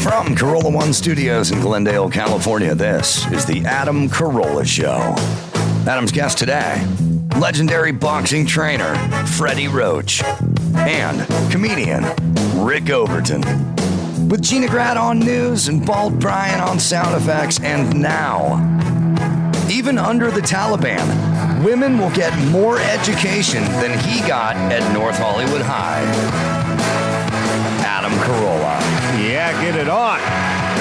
From Carolla One Studios in Glendale, California, this is the Adam Carolla Show. Adam's guest today, legendary boxing trainer Freddie Roach and comedian Rick Overton. With Gina Grad on news and Bald Bryan on sound effects, and now, even under the Taliban, women will get more education than he got at North Hollywood High. Adam Carolla. Yeah, get it on.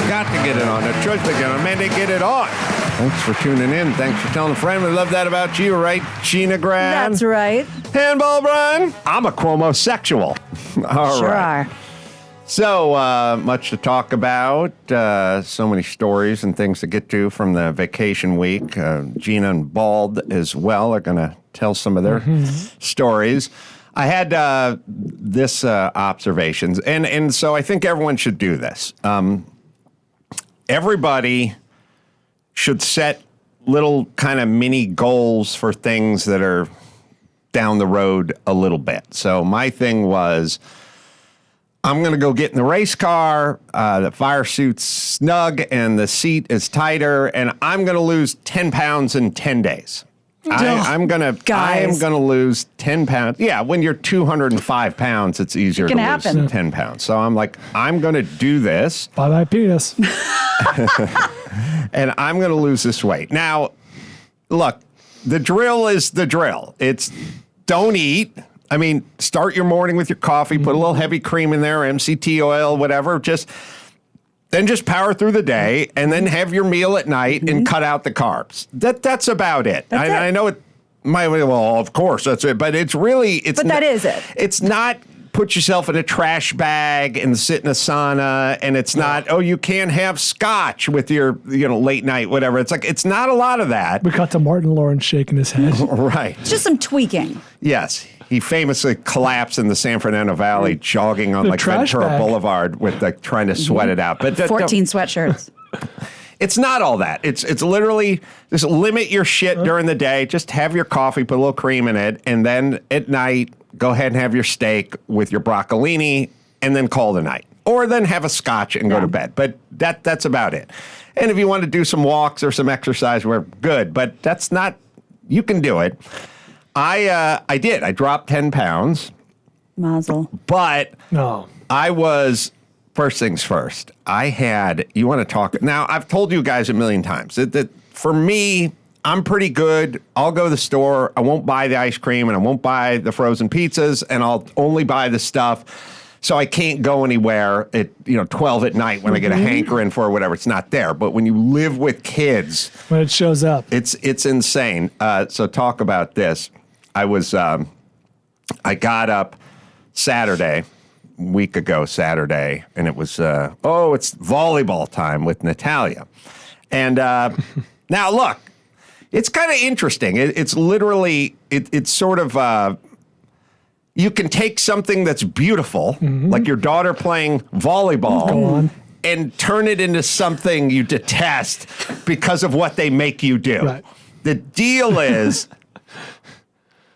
Got to get it on. No choice but get it on. Man, they get it on. Thanks for tuning in. Thanks for telling a friend. We love that about you, right, Gina Grad? That's right. Handball, Brian. I'm a chromosexual. All Sure right. are. So much to talk about. So many stories and things to get to from the vacation week. Gina and Bald as well are going to tell some of their stories. I had this observations, and so I think everyone should do this. Everybody should set little kind of mini goals for things that are down the road a little bit. So my thing was, I'm going to go get in the race car, the fire suit's snug and the seat is tighter, and I'm going to lose 10 pounds in 10 days. I am gonna lose 10 pounds. Yeah, when you're 205 pounds, it's easier to lose 10 pounds. So I'm like, I'm gonna do this. Buy my penis. And I'm gonna lose this weight. Now, look, the drill is the drill. It's don't eat. I mean, start your morning with your coffee, put a little heavy cream in there, MCT oil, whatever. Then just power through the day, and then have your meal at night and cut out the carbs. That's about it. I know it might, well, of course, that's it. But it's really, But that is it. It's not put yourself in a trash bag and sit in a sauna, and it's not, you can't have scotch with your, late night, whatever. It's like, it's not a lot of that. We cut to Martin Lawrence shaking his head. Right. It's just some tweaking. Yes. He famously collapsed in the San Fernando Valley, jogging on Ventura Boulevard with trying to sweat it out. But 14 sweatshirts. It's not all that. It's literally just limit your shit during the day. Just have your coffee, put a little cream in it, and then at night, go ahead and have your steak with your broccolini, and then call the night. Or then have a scotch and go to bed. But that's about it. And if you want to do some walks or some exercise, we're good. But that's not, you can do it. I did. I dropped 10 pounds. Mazel. But No. I was, first things first, you want to talk, now I've told you guys a million times that for me, I'm pretty good. I'll go to the store. I won't buy the ice cream and I won't buy the frozen pizzas, and I'll only buy the stuff. So I can't go anywhere at 12 at night when I get a hankering for whatever. It's not there. But when you live with kids, When it shows up. it's insane. So talk about this. I got up Saturday, a week ago Saturday, and it was, it's volleyball time with Natalia. And now look, it's kind of interesting. It's literally, it's sort of, you can take something that's beautiful, like your daughter playing volleyball, and turn it into something you detest because of what they make you do. Right. The deal is,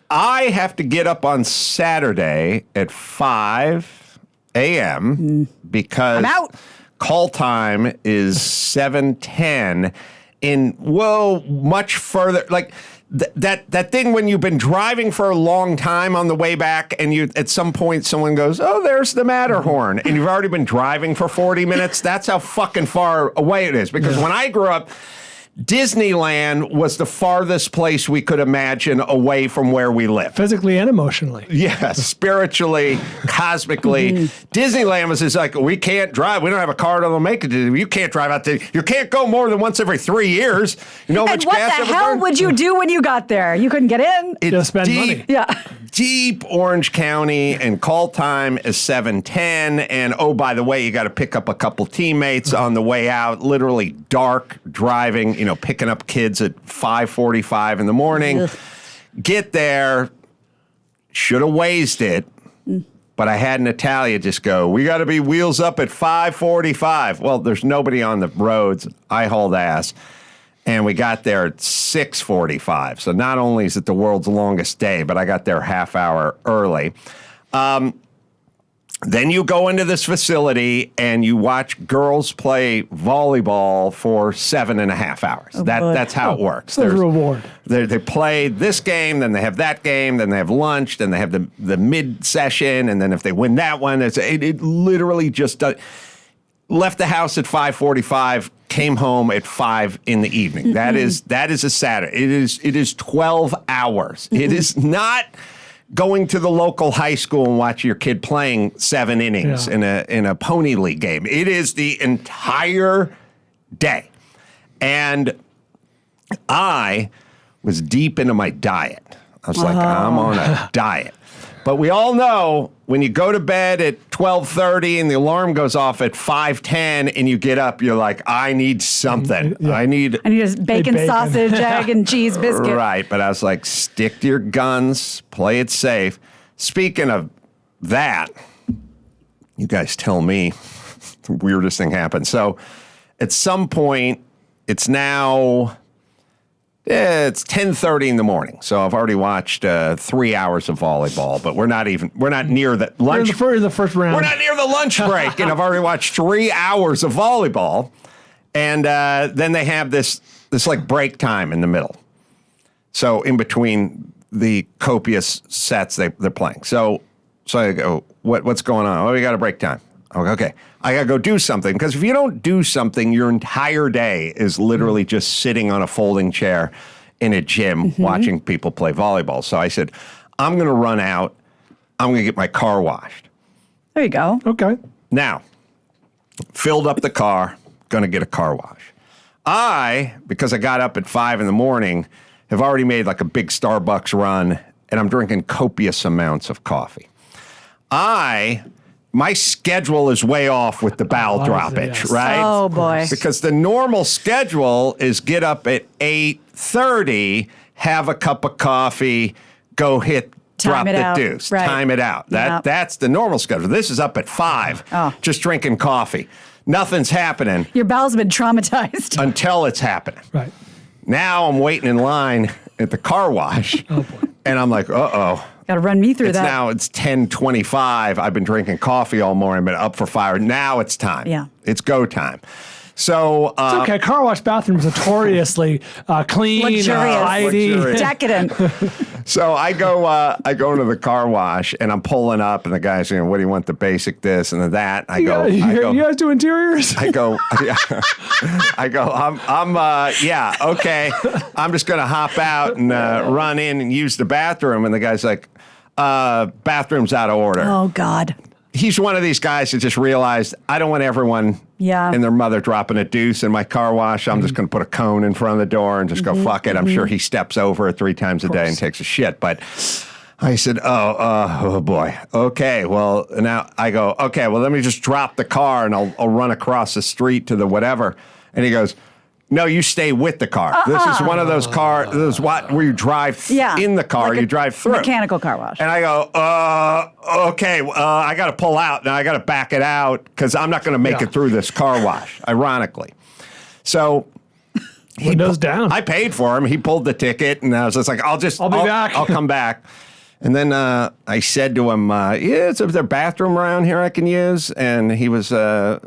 I have to get up on Saturday at 5 a.m. because I'm out. Call time is 7:10 much further, like that thing when you've been driving for a long time on the way back, and you at some point someone goes, "Oh, there's the Matterhorn," and you've already been driving for 40 minutes. That's how fucking far away it is. Because when I grew up, Disneyland was the farthest place we could imagine away from where we live. Physically and emotionally. Yes, spiritually, cosmically. Disneyland was just like, we can't drive. We don't have a car that'll make it. You can't drive out there. You can't go more than once every 3 years. You know how And much what gas the ever hell burned? would you do when you got there? You couldn't get in? It's Just spend money. Yeah. Deep Orange County, and call time is 7:10. And oh, by the way, you got to pick up a couple teammates on the way out. Literally dark driving, picking up kids at 5:45 in the morning. Ugh. Get there. Should have wazed it. But I had Natalia just go, we got to be wheels up at 5:45. Well, there's nobody on the roads. I hauled ass. And we got there at 6:45. So not only is it the world's longest day, but I got there half hour early. Then you go into this facility and you watch girls play volleyball for 7.5 hours. boy. That's how it works. So there's a reward. They play this game, then they have that game, then they have lunch, then they have the mid session, and then if they win that one, it literally just left the house at 5:45, came home at 5 in the evening. That is a Saturday. It is 12 hours. It is not going to the local high school and watch your kid playing 7 innings in a pony league game. It is the entire day. And I was deep into my diet. I was like, I'm on a diet. But we all know when you go to bed at 12:30 and the alarm goes off at 5:10 and you get up, you're like, I need something. Yeah. I need a bacon, sausage, egg, and cheese biscuit. Right, but I was like, stick to your guns, play it safe. Speaking of that, you guys tell me the weirdest thing happened. So at some point, it's now... it's 10:30 in the morning, so I've already watched 3 hours of volleyball, but we're not near the lunch. You're in the first round. We're not near the lunch break, and I've already watched 3 hours of volleyball, and then they have this like break time in the middle. So in between the copious sets they're playing. So I go, what's going on? Oh, we got a break time. Okay, I got to go do something, because if you don't do something, your entire day is literally just sitting on a folding chair in a gym watching people play volleyball. So I said, I'm going to run out. I'm going to get my car washed. There you go. Okay. Now, filled up the car, going to get a car wash. Because I got up at 5 in the morning, have already made like a big Starbucks run, and I'm drinking copious amounts of coffee. My schedule is way off with the bowel droppage, yes. right? Oh, boy. Because the normal schedule is get up at 8:30, have a cup of coffee, go drop it the out. deuce, Right. time it out. Yep. That's the normal schedule. This is up at 5, just drinking coffee. Nothing's happening Your bowel's been traumatized. until it's happening. Right. Now I'm waiting in line at the car wash, and I'm like, uh-oh. Got to run me through that. Now it's 10:25. I've been drinking coffee all morning, been up for 5. Now it's time. Yeah. It's go time. So It's okay. Car wash bathrooms notoriously clean, Luxurious. tidy. Luxurious. Decadent. So I go into the car wash, and I'm pulling up, and the guy's saying, "What do you want? The basic this and the that." I go. You guys do interiors? I go, yeah, okay. I'm just going to hop out and run in and use the bathroom. And the guy's like, bathroom's out of order. Oh, God. He's one of these guys that just realized, I don't want everyone and their mother dropping a deuce in my car wash. I'm just going to put a cone in front of the door and just go, fuck it. I'm sure he steps over it 3 times a day and takes a shit. But I said, oh boy. Okay, well, now I go, okay, well, let me just drop the car and I'll run across the street to the whatever. And he goes, no, you stay with the car. This is one of those cars, where you drive in the car, like you drive through. Mechanical car wash. And I go, okay, I got to pull out. Now I got to back it out because I'm not going to make it through this car wash, ironically. So Windows down. I paid for him. He pulled the ticket, and I was just like, I'll be back. I'll come back. And then I said to him, is there a bathroom around here I can use? And he was a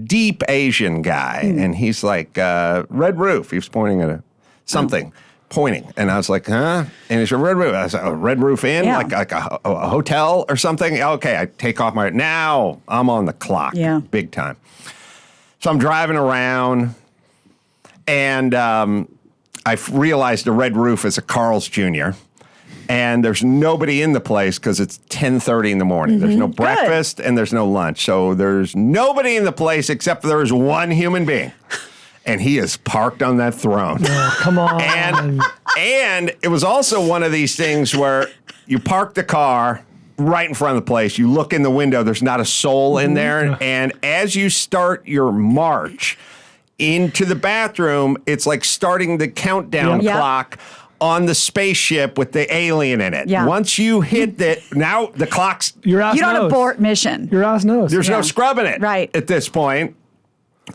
deep Asian guy. And he's like, red roof. He was pointing at something, pointing. And I was like, huh? And he's a red roof. I was like, a red roof inn? Yeah. Like a hotel or something? Okay, I take off now I'm on the clock. Yeah. Big time. So I'm driving around, and I realized the red roof is a Carl's Jr., and there's nobody in the place because it's 10:30 in the morning. There's no breakfast and there's no lunch. So there's nobody in the place except there is one human being. And he is parked on that throne. Oh, come on. And it was also one of these things where you park the car right in front of the place. You look in the window. There's not a soul in there. And as you start your march into the bathroom, it's like starting the countdown clock on the spaceship with the alien in it. Yeah. Once you hit that, now the clock's... Your ass You don't knows. abort mission. Your ass knows. There's no scrubbing it Right. at this point.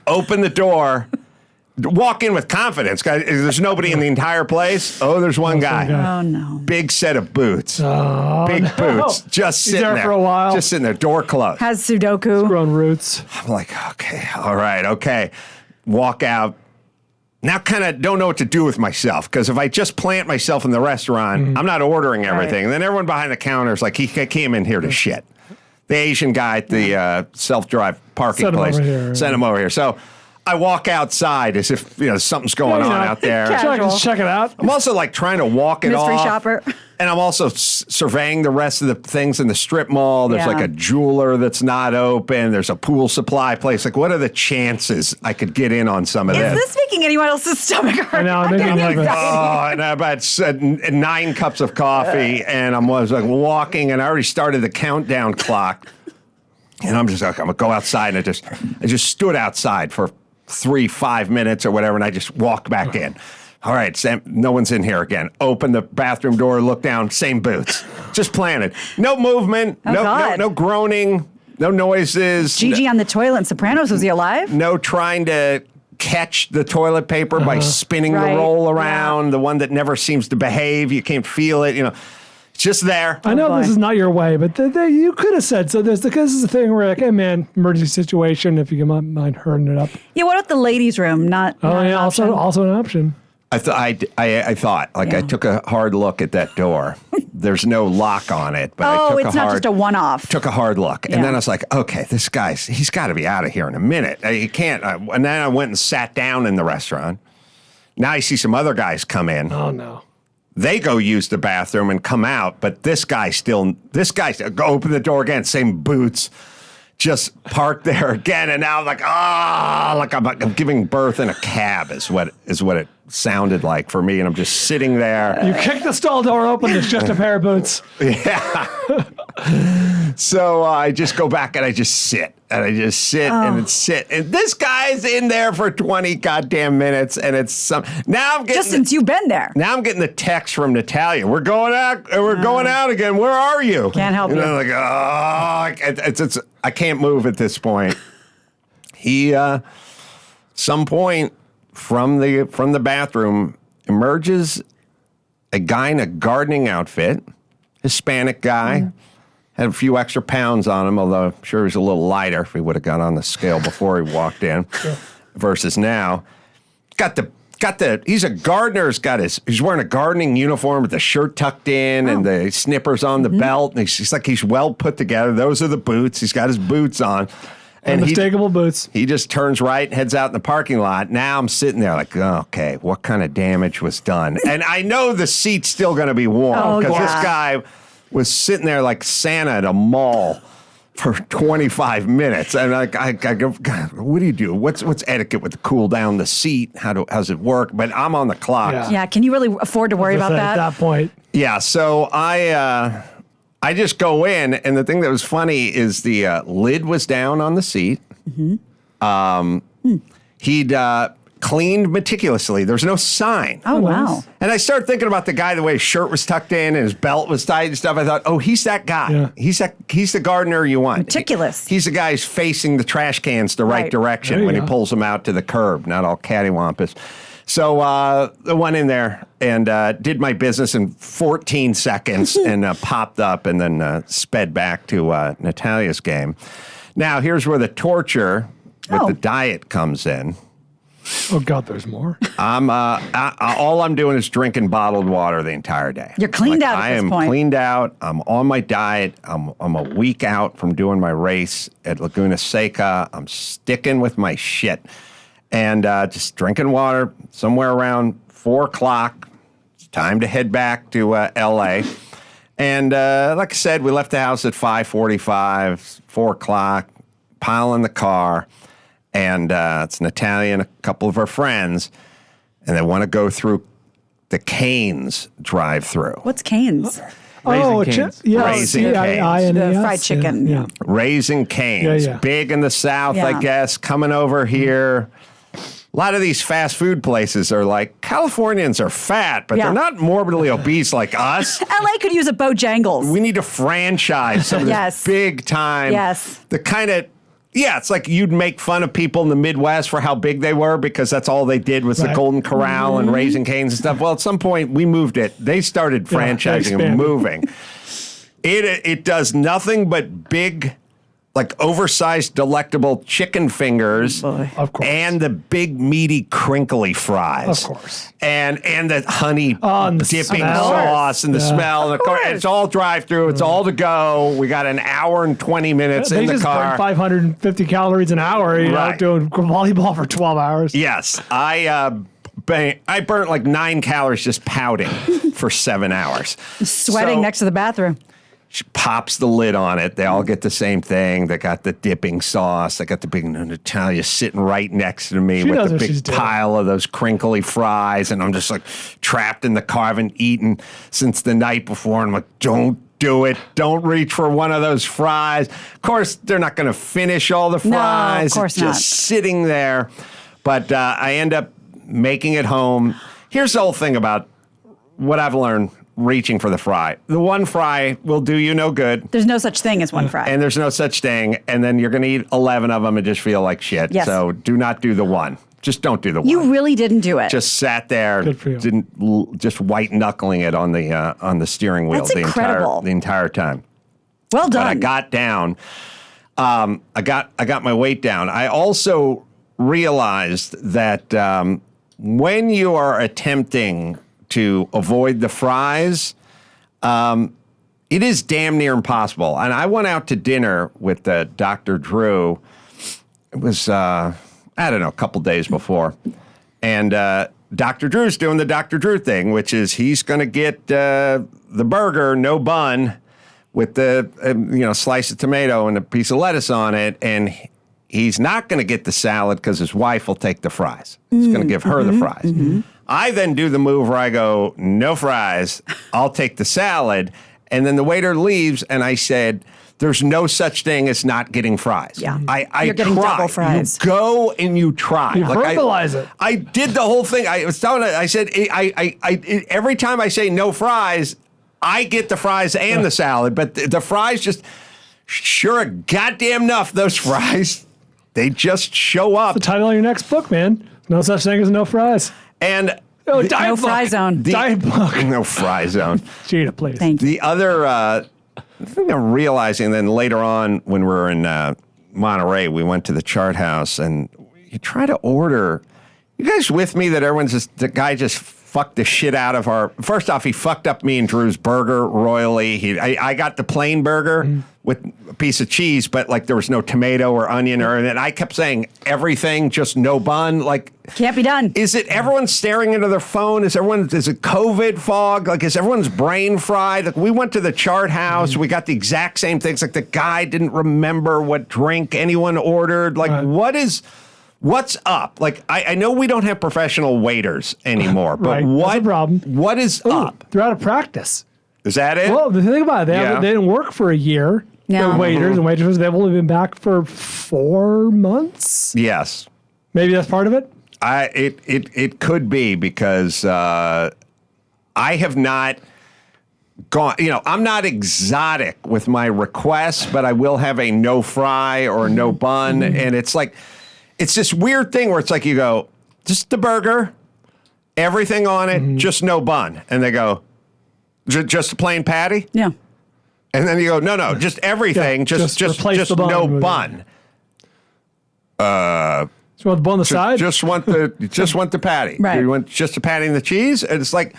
Open the door, walk in with confidence. There's nobody in the entire place. Oh, there's one guy. Oh, no. Big set of boots. Boots. Just He's sitting there for a while. Just sitting there, door closed. Has Sudoku. Grown roots. I'm like, okay, all right, okay. Walk out. Now kind of don't know what to do with myself, because if I just plant myself in the restaurant, I'm not ordering everything. Right. And then everyone behind the counter is like, he came in here to shit. The Asian guy at the self-drive parking place sent him over here. So I walk outside as if something's going on out there. Check it out. I'm also like trying to walk it Mystery off. shopper. And I'm also surveying the rest of the things in the strip mall. There's Yeah. like a jeweler that's not open. There's a pool supply place. Like, what are the chances I could get in on some of Is this? this making anyone else's stomach hurt? I know, I'm maybe getting I'm nervous. anxiety. Oh, and I about 9 cups of coffee, and I was like walking, and I already started the countdown clock. And I'm just like, I'm gonna go outside, and I just stood outside for 3-5 minutes or whatever, and I just walked back in. All right, Sam, no one's in here again. Open the bathroom door, look down, same boots. Just planted. No movement, no groaning, no noises. Gigi on the toilet in Sopranos, was he alive? No trying to catch the toilet paper by spinning the Right. roll around, the one that never seems to behave. You can't feel it, It's just there. I know boy. this is not your way, but you could have said so. This is a thing where, like, hey man, emergency situation. If you mind hurting it up. Yeah, what about the ladies' room? Not an option? Also an option. I thought, I took a hard look at that door. There's no lock on it, but I took it's not just a one-off. Took a hard look, Yeah. and then I was like, okay, this he's got to be out of here in a minute. He can't. And then I went and sat down in the restaurant. Now I see some other guys come in. Oh no. They go use the bathroom and come out, but this guy go open the door again, same boots, just parked there again, and now I'm like, I'm giving birth in a cab is what it sounded like for me, and I'm just sitting there. You kick the stall door open. There's just a pair of boots. Yeah. So I just go back and I just sit. And sit. And this guy's in there for 20 goddamn minutes. And it's now I'm getting Just since you've been there. Now I'm getting the text from Natalia. We're going out. We're going out again. Where are you? Can't help you. And I'm like, I can't move at this point. He, some point from the bathroom emerges a guy in a gardening outfit, Hispanic guy. Had a few extra pounds on him, although I'm sure he's a little lighter if he would have got on the scale before he walked in versus now. He's a gardener. He's wearing a gardening uniform with the shirt tucked in and the snippers on the belt. And he's well put together. Those are the boots. He's got his boots on. And Unmistakable boots. He just turns right, heads out in the parking lot. Now I'm sitting there like, okay, what kind of damage was done? And I know the seat's still going to be warm because this guy was sitting there like Santa at a mall for 25 minutes. And I go, God, what do you do? What's etiquette with the cool down the seat? How's it work? But I'm on the clock. Yeah, can you really afford to worry about that? At that point. Yeah, so I just go in, and the thing that was funny is the lid was down on the seat. He'd cleaned meticulously. There's no sign. Oh, wow. And I started thinking about the guy, the way his shirt was tucked in and his belt was tight and stuff. I thought, oh, he's that guy. Yeah. He's the gardener you want. Meticulous. He's the guy who's facing the trash cans the right direction There when you he go. pulls them out to the curb, not all cattywampus. So I went in there and did my business in 14 seconds and popped up and then sped back to Natalia's game. Now, here's where the torture with the diet comes in. Oh God, there's more. All I'm doing is drinking bottled water the entire day. You're cleaned out at this point. I am cleaned out. I'm on my diet. I'm a week out from doing my race at Laguna Seca. I'm sticking with my shit and just drinking water. Somewhere around 4 o'clock, it's time to head back to L.A. And like I said, we left the house at 5:45, 4 o'clock, pile in the car. And it's Natalia and a couple of her friends, and they want to go through the Cane's drive-through. What's Cane's? Raising Cane's. The fried chicken. Yeah. Raising Cane's. Yeah. Big in the South, I Yeah. guess, coming over here. A lot of these fast food places are like, Californians are fat, but Yeah. they're not morbidly obese like us. LA could use a Bojangles. We need to franchise some of Yes. this big time. Yes. The kind of Yeah, it's like you'd make fun of people in the Midwest for how big they were because that's all they did was the Golden Corral and Raising Cane's and stuff. Well, at some point, we moved it. They started franchising and moving. It does nothing but big, like oversized, delectable chicken fingers, of course, and the big, meaty, crinkly fries, of course, and the honey and the dipping smell. sauce and the smell. And it's all drive-through. It's all to go. We got an hour and 20 minutes in the car. Burn 550 calories an hour. You know, doing volleyball for 12 hours. Yes, I burnt like 9 calories just pouting for 7 hours, sweating next to the bathroom. She pops the lid on it. They all get the same thing. They got the dipping sauce. They got the big Natalia sitting right next to me with the big pile of those crinkly fries. And I'm just like trapped in the car. I haven't eaten since the night before. And I'm like, don't do it. Don't reach for one of those fries. Of course, they're not going to finish all the fries. No, of course it's not. just sitting there. But I end up making it home. Here's the whole thing about what I've learned reaching for the fry. The one fry will do you no good. There's no such thing as one fry. And there's no such thing. And then you're going to eat 11 of them and just feel like shit. Yes. So do not do the one. Just don't do the one. You really didn't do it. Just sat there, Good for you. just white knuckling it on the steering wheel That's incredible. the entire time. Well done. But I got down. I got my weight down. I also realized that when you are attempting to avoid the fries, it is damn near impossible. And I went out to dinner with Dr. Drew. It was, I don't know, a couple days before. And Dr. Drew's doing the Dr. Drew thing, which is he's going to get the burger, no bun, with the slice of tomato and a piece of lettuce on it. And he's not going to get the salad because his wife will take the fries. He's going to give her the fries. Mm-hmm. I then do the move where I go, no fries, I'll take the salad. And then the waiter leaves, and I said, there's no such thing as not getting fries. Yeah. You're getting try. double fries. You go and you try. You verbalize it. I did the whole thing. I was telling it, I said, every time I say no fries, I get the fries and the salad. But the fries just, sure goddamn enough, those fries, they just show up. The title of your next book, man. No such thing as no fries. And no fry zone. Diet book. No fry zone. Gina, please. Thank you. The other thing I'm realizing, then later on when we were in Monterey, we went to the Chart House, and you try to order. You guys with me that everyone's just, the guy just fucked the shit out of our. First off, he fucked up me and Drew's burger royally. I got the plain burger with a piece of cheese, but like there was no tomato or onion and I kept saying everything, just no bun. Like can't be done. Is it everyone staring into their phone? Is it COVID fog? Like is everyone's brain fried? Like we went to the Chart House, we got the exact same things. Like the guy didn't remember what drink anyone ordered. Like what's up? Like, I know we don't have professional waiters anymore, but That's a problem. What is up? They're out of practice. Is that it? Well, the thing about it, they didn't work for a year. No. The waiters and waitresses, they've only been back for 4 months. Yes. Maybe that's part of it. It could be because I have not gone, I'm not exotic with my requests, but I will have a no fry or no bun. And it's like, it's this weird thing where it's like you go, just the burger, everything on it, just no bun. And they go, just a plain patty? Yeah. And then you go, no, just everything, just the bun no with bun. So you want the bun on the side? Just want the patty. Right. You want just a patty and the cheese? And it's like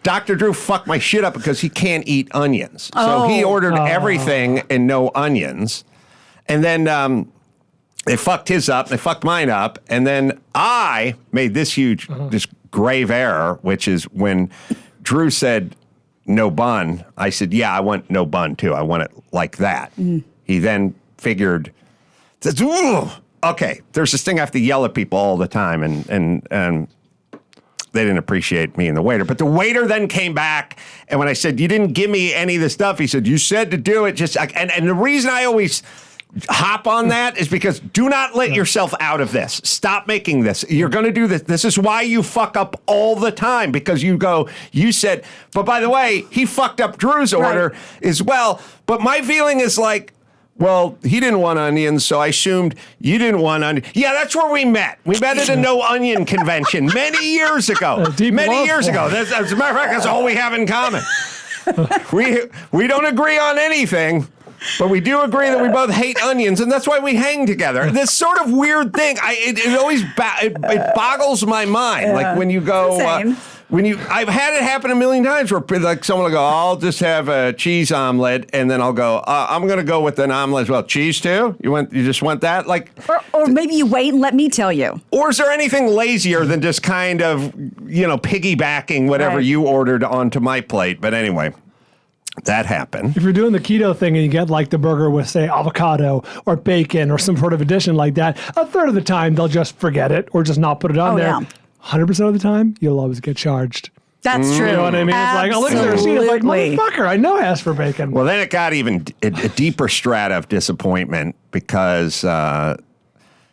Dr. Drew fucked my shit up because he can't eat onions. So he ordered everything and no onions. And then they fucked his up, they fucked mine up, and then I made this this grave error, which is when Drew said no bun, I said, yeah, I want no bun too. I want it like that. He then figured, okay, there's this thing I have to yell at people all the time, and they didn't appreciate me and the waiter. But the waiter then came back, and when I said, you didn't give me any of the stuff, he said, you said to do it. And the reason I always hop on that is because do not let yourself out of this. Stop making this. You're going to do this. This is why you fuck up all the time, because you said, but by the way, he fucked up Drew's order as well. But my feeling is like, Well, he didn't want onions, so I assumed you didn't want onions. Yeah, that's where we met. We met at a no onion convention many years ago. Many years ago. As a matter of fact, that's all we have in common. We don't agree on anything, but we do agree that we both hate onions, and that's why we hang together. This sort of weird thing, it always it boggles my mind. Like when you go, I've had it happen a million times where like someone will go, I'll just have a cheese omelet, and then I'll go, I'm going to go with an omelet as well. Cheese too? You just want that? Like, or maybe you wait and let me tell you. Or is there anything lazier than just kind of, piggybacking whatever you ordered onto my plate? But anyway. That happened. If you're doing the keto thing and you get like the burger with, say, avocado or bacon or some sort of addition like that, a third of the time they'll just forget it or just not put it on there. Yeah. 100% of the time, you'll always get charged. That's true. You know what I mean? Absolutely. It's like, I look at the receipt, it's like, motherfucker, I know I asked for bacon. Well, then it got even a deeper strata of disappointment because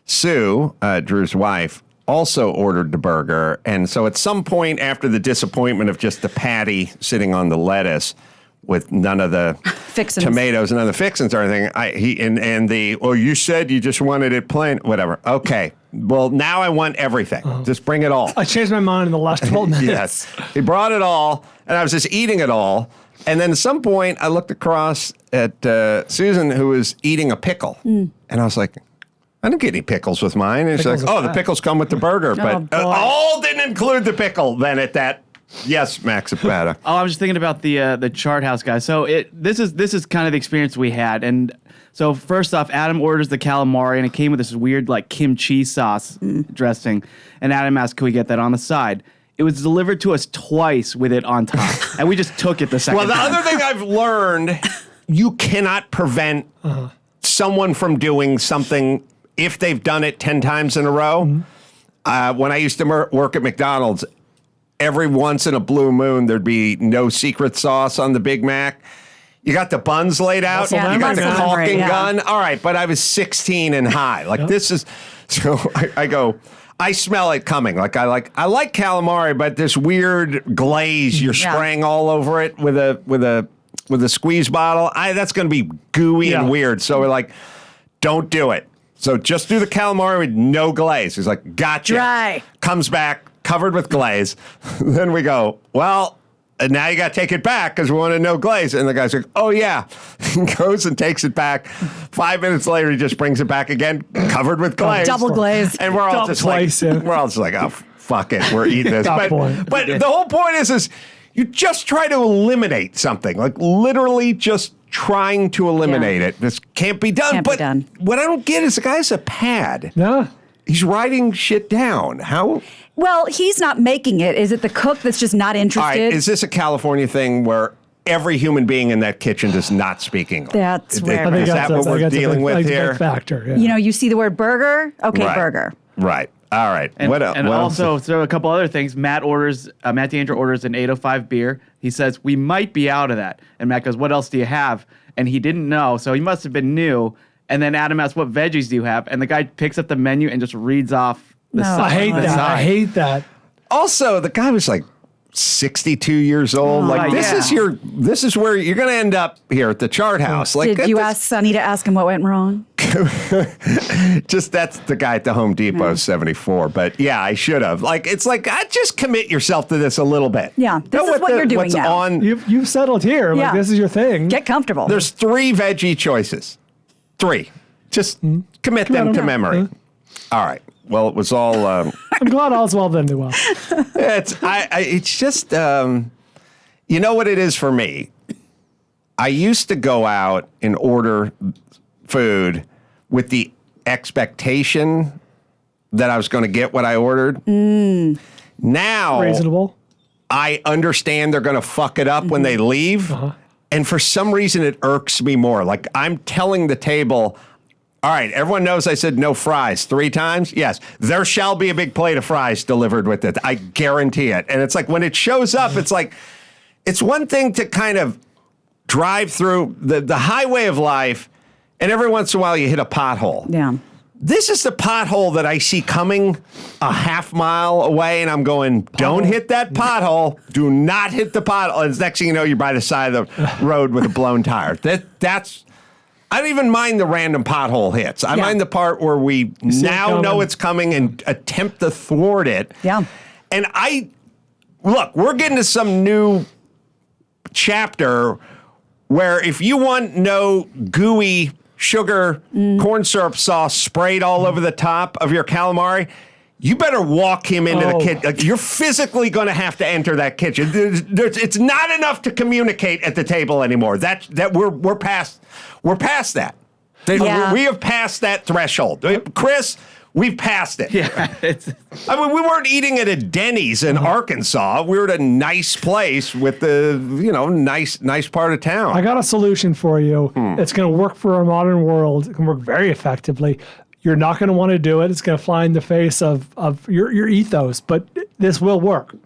Sue, Drew's wife, also ordered the burger. And so at some point after the disappointment of just the patty sitting on the lettuce, with none of the tomatoes and none of the fixins or anything. You said you just wanted it plain, whatever. Okay. Well, now I want everything. Just bring it all. I changed my mind in the last 12 minutes. Yes. He brought it all, and I was just eating it all. And then at some point, I looked across at Susan, who was eating a pickle. And I was like, I didn't get any pickles with mine. And she's like, the pickles come with the burger. But all didn't include the pickle then at that. Yes, Max Zapata. I was just thinking about the chart house guy. So this is kind of the experience we had. And so first off, Adam orders the calamari, and it came with this weird like kimchi sauce dressing. And Adam asked, "Can we get that on the side?" It was delivered to us twice with it on top, and we just took it the second time. Well, the other thing I've learned, you cannot prevent someone from doing something if they've done it 10 times in a row. When I used to work at McDonald's, every once in a blue moon, there'd be no secret sauce on the Big Mac. You got the buns laid out. Yeah, you got the muscle caulking memory, gun. All right, but I was 16 and high. Like this is, so I go, I smell it coming. Like I like calamari, but this weird glaze you're spraying all over it with a squeeze bottle. That's going to be gooey and weird. So we're like, don't do it. So just do the calamari with no glaze. He's like, gotcha. Dry. Comes back. Covered with glaze. Then we go, well, now you got to take it back because we want to know glaze. And the guy's like, oh, yeah. He goes and takes it back. 5 minutes later, he just brings it back again, covered with glaze. Double glaze. And we're all just like, oh, fuck it. We're eating this. But the whole point is you just try to eliminate something, like literally just trying to eliminate it. This can't be done. But what I don't get is the guy's a pad. Yeah. He's writing shit down. How? Well, he's not making it. Is it the cook that's just not interested? All right, is this a California thing where every human being in that kitchen does not speak English? That's where. Is that what we're dealing with here? Factor, yeah. You see the word burger? Okay, burger. Right. All right. And, what else? And also, so a couple other things. Matt Danger orders an 805 beer. He says, we might be out of that. And Matt goes, what else do you have? And he didn't know, so he must have been new. And then Adam asks, what veggies do you have? And the guy picks up the menu and just reads off the side. I hate that. Also, the guy was like 62 years old. This is where you're going to end up here at the chart house. Like, did you ask Sonny to ask him what went wrong? That's the guy at the Home Depot, 74. But yeah, I should have. Like, it's like, just commit yourself to this a little bit. Yeah, this is what you're doing now. You've settled here. Like, this is your thing. Get comfortable. There's 3 veggie choices. 3. Just commit them to memory. All right. Well, it was all. I'm glad all's well that ended well. It's just, you know what it is for me? I used to go out and order food with the expectation that I was going to get what I ordered. Now, reasonable. I understand they're going to fuck it up when they leave. And for some reason, it irks me more. Like, I'm telling the table, all right, everyone knows I said no fries 3 times. Yes, there shall be a big plate of fries delivered with it. I guarantee it. And it's like when it shows up, it's like, it's one thing to kind of drive through the highway of life, and every once in a while you hit a pothole. Yeah. This is the pothole that I see coming a half mile away, and I'm going, don't hit that pothole. Do not hit the pothole. And the next thing you know, you're by the side of the road with a blown tire. I don't even mind the random pothole hits. I mind the part where we now know it's coming and attempt to thwart it. Yeah. And we're getting to some new chapter where if you want no gooey sugar corn syrup sauce sprayed all over the top of your calamari, you better walk him into the kitchen. Like, you're physically going to have to enter that kitchen. It's not enough to communicate at the table anymore. That we're past that. We have passed that threshold. Chris, we've passed it. Yeah. I mean, we weren't eating at a Denny's in Arkansas. We were at a nice place with the, nice part of town. I got a solution for you. It's going to work for our modern world. It can work very effectively. You're not going to want to do it. It's going to fly in the face of your ethos, but this will work.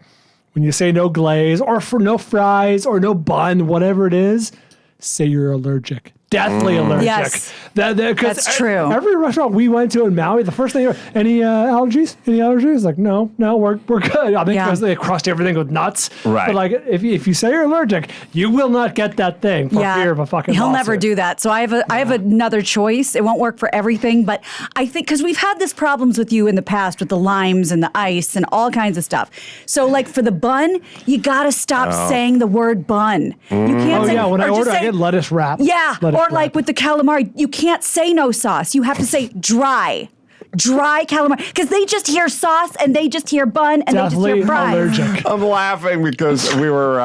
When you say no glaze or for no fries or no bun, whatever it is, say you're allergic. Deathly allergic. Yes. That's true. Every restaurant we went to in Maui, the first thing, any allergies? Any allergies? Like, no, we're good. I think because they crushed everything with nuts. Right. But like, if you say you're allergic, you will not get that thing for fear of a fucking He'll lawsuit. never do that. So I have another choice. It won't work for everything, but I think because we've had this problems with you in the past with the limes and the ice and all kinds of stuff. So like for the bun, you got to stop saying the word bun. You can't say, when I or just order, I say- get lettuce wrap. Yeah, Lettuce or wrap. like with the calamari, you can't say no sauce. You have to say dry calamari because they just hear sauce and they just hear bun and Deathly they just hear fries. allergic. I'm laughing because we were,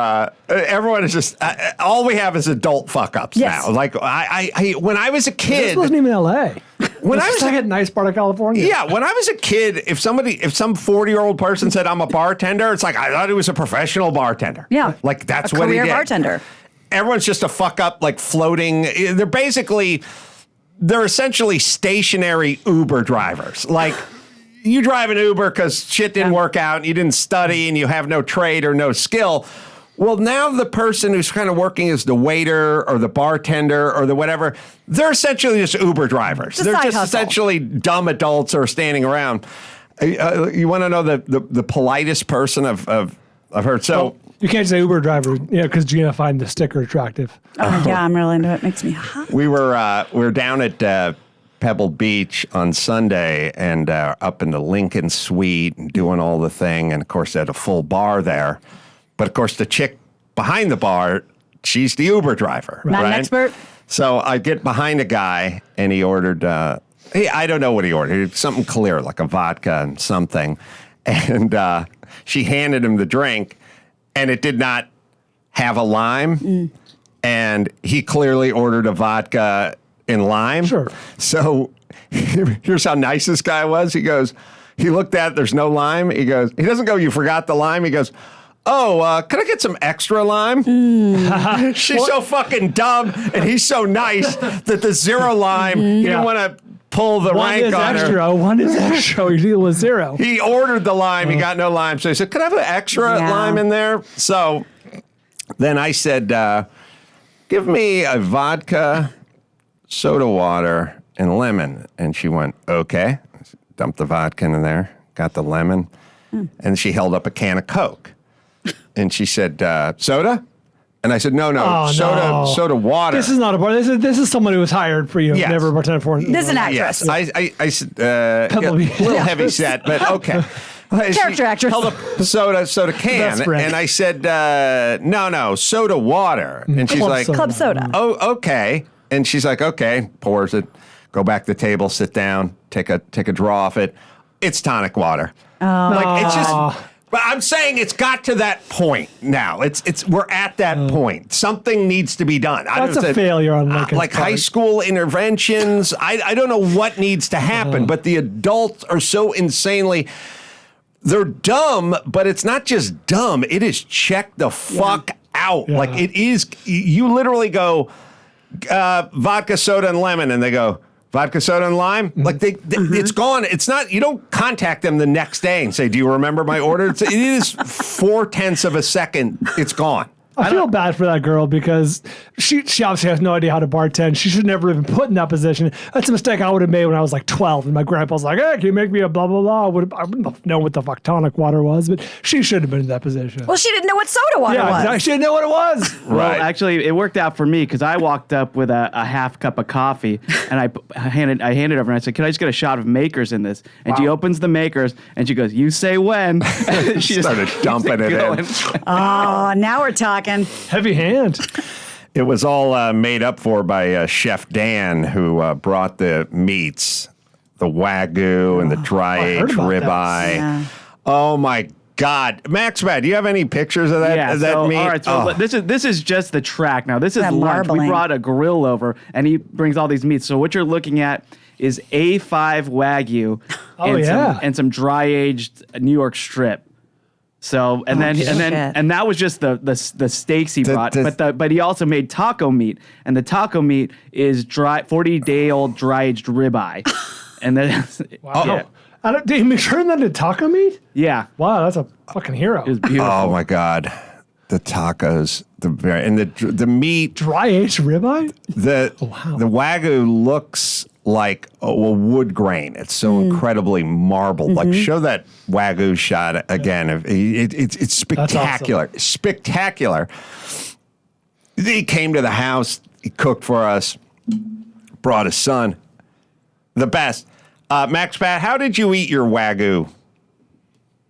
everyone is just, all we have is adult fuck ups Yes. now. Like, I when I was a This kid. wasn't even L.A. When I It's was like a nice part of California. Yeah, when I was a kid, if some 40-year-old person said I'm a bartender, it's like I thought he was a professional bartender. Yeah. Like that's A what he career did. bartender. Everyone's just a fuck up, like floating. They're essentially stationary Uber drivers. Like you drive an Uber because shit didn't work out and you didn't study and you have no trade or no skill. Well, now the person who's kind of working as the waiter or the bartender or the whatever, they're essentially just Uber drivers. They're side just hustle. essentially dumb adults who are standing around. You want to know the politest person I've heard? So You can't say Uber driver, because Gina find the sticker attractive. Oh, yeah, I'm really into it. Makes me hot. we were down at Pebble Beach on Sunday and up in the Lincoln Suite and doing all the thing. And of course, they had a full bar there. But of course, the chick behind the bar, she's the Uber driver. Not an right? expert? So I get behind a guy and he ordered, I don't know what he ordered. Something clear, like a vodka and something. And she handed him the drink and it did not have a lime. And he clearly ordered a vodka in lime. Sure. So here's how nice this guy was. He looked at it, there's no lime. He doesn't go, you forgot the lime. He goes, oh, could I get some extra lime? She's so fucking dumb, and he's so nice that the zero lime, he didn't want to pull the One rank is on her. extra. One is extra. You're dealing with zero. He ordered the lime. He got no lime. So he said, could I have an extra lime in there? So then I said, give me a vodka, soda water, and lemon. And she went, okay. Dumped the vodka in there, got the lemon, and she held up a can of Coke. And she said, soda? And I said, no, soda water. This is not a bar. This is someone who was hired for you. Yes. Never bartended for. This is an actress. Yes, I said, a little heavy set, but okay. Character actress. Held up soda can, That's Rick. and I said, no, soda water. And she's Club like, soda. Club soda. oh, okay. And she's like, okay, pours it, go back to the table, sit down, take a draw off it. It's tonic water. Like it's just. But I'm saying it's got to that point now. We're at that point. Something needs to be done. That's a failure on Lincoln's like high part. school interventions. I don't know what needs to happen, but the adults are so insanely. They're dumb, but it's not just dumb. It is check the fuck out. Yeah. Like it is. You literally go vodka, soda, and lemon, and they go. Vodka, soda, and lime? Like, it's gone. It's not, you don't contact them the next day and say, do you remember my order? It is 0.4 of a second. It's gone. I feel bad for that girl because she obviously has no idea how to bartend. She should never have been put in that position. That's a mistake I would have made when I was like 12. And my grandpa's like, hey, can you make me a blah, blah, blah? I wouldn't have known what the fuck tonic water was, but she should have been in that position. Well, she didn't know what soda water was. Exactly. She didn't know what it was. Well, actually, it worked out for me because I walked up with a half cup of coffee and I handed over and I said, "Can I just get a shot of Makers in this?" And she opens the Makers and she goes, "You say when?" And she Started dumping it in. Oh, now we're talking. Heavy hand. It was all made up for by Chef Dan, who brought the meats, the Wagyu and the dry-aged ribeye. Yeah. Oh, my God. Max, Matt, do you have any pictures of that, meat? All right, so this is just the track. Now, this is That lunch. marbling. We brought a grill over, and he brings all these meats. So what you're looking at is A5 Wagyu and some dry-aged New York strip. So and then that was just the steaks he brought, but he also made taco meat, and the taco meat is 40-day-old dry-aged ribeye, and then Wow. Did he turn that into taco meat? yeah, Wow, that's a fucking hero. it was beautiful. Oh, my God. The tacos, the meat. Dry-aged ribeye? The Wagyu looks like a wood grain. It's so incredibly marbled. Like, show that Wagyu shot again. It's spectacular. Awesome. Spectacular. He came to the house. He cooked for us. Brought his son. The best. Max Pat, how did you eat your Wagyu?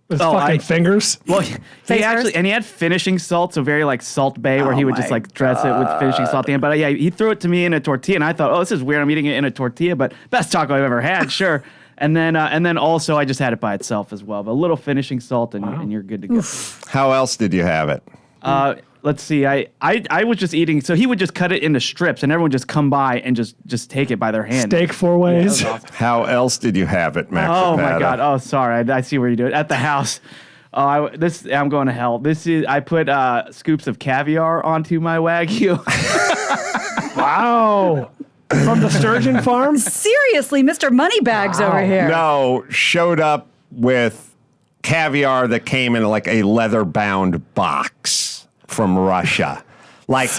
With fucking fingers? Well, he had finishing salt, so very like Salt Bay, where he would just like dress it with finishing salt at the end. But he threw it to me in a tortilla, and I thought, oh, this is weird. I'm eating it in a tortilla, but best taco I've ever had, sure. And then also I just had it by itself as well. But a little finishing salt, and you're good to go. How else did you have it? Let's see. I was just eating. So he would just cut it into strips, and everyone would just come by and just take it by their hand. Steak 4 ways. Yeah, that was awesome. How else did you have it, Max? Oh my God! Oh, sorry. I see where you do it at the house. I'm going to hell. I put scoops of caviar onto my Wagyu. Wow. From the sturgeon farm? Seriously, Mr. Moneybags over here. No, showed up with caviar that came in like a leather-bound box from Russia. Like,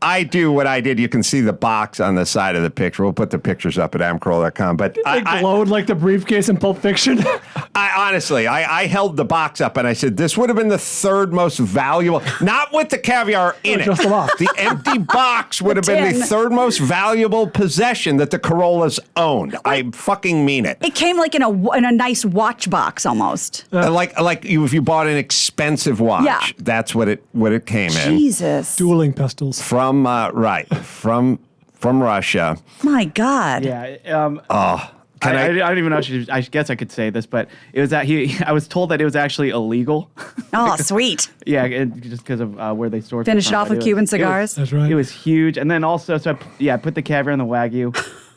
I do what I did. You can see the box on the side of the picture. We'll put the pictures up at amcarolla.com. But They glowed like the briefcase in Pulp Fiction. I held the box up and I said, this would have been the third most valuable, not with the caviar in it. Just the box. The empty box would have been the third most valuable possession that the Carollas owned. I fucking mean it. It came like in a nice watch box almost. Like if you bought an expensive watch, Yeah. that's what it came in. Jesus. Dueling pistols. From Russia. My God. Yeah. Can I don't even know. I guess I could say this, but it was that I was told that it was actually illegal. Oh, sweet. Yeah, just because of where they stored. Finish it off with Cuban cigars. That's right. It was huge, and then also, I put the caviar in the Wagyu,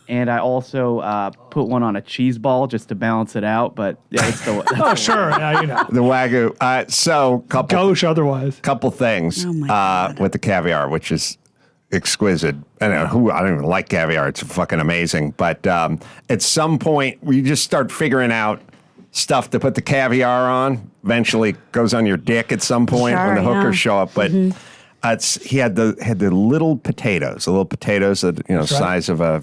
and I also put one on a cheese ball just to balance it out. But yeah, it's still. Oh, sure. Yeah, you know. The Wagyu. So Gauche otherwise. couple things Oh my God. with the caviar, which is exquisite. I don't even like caviar. It's fucking amazing. But at some point, you just start figuring out stuff to put the caviar on. Eventually, goes on your dick at some point when the Sure, hookers yeah. show up. But he had the little potatoes that size of a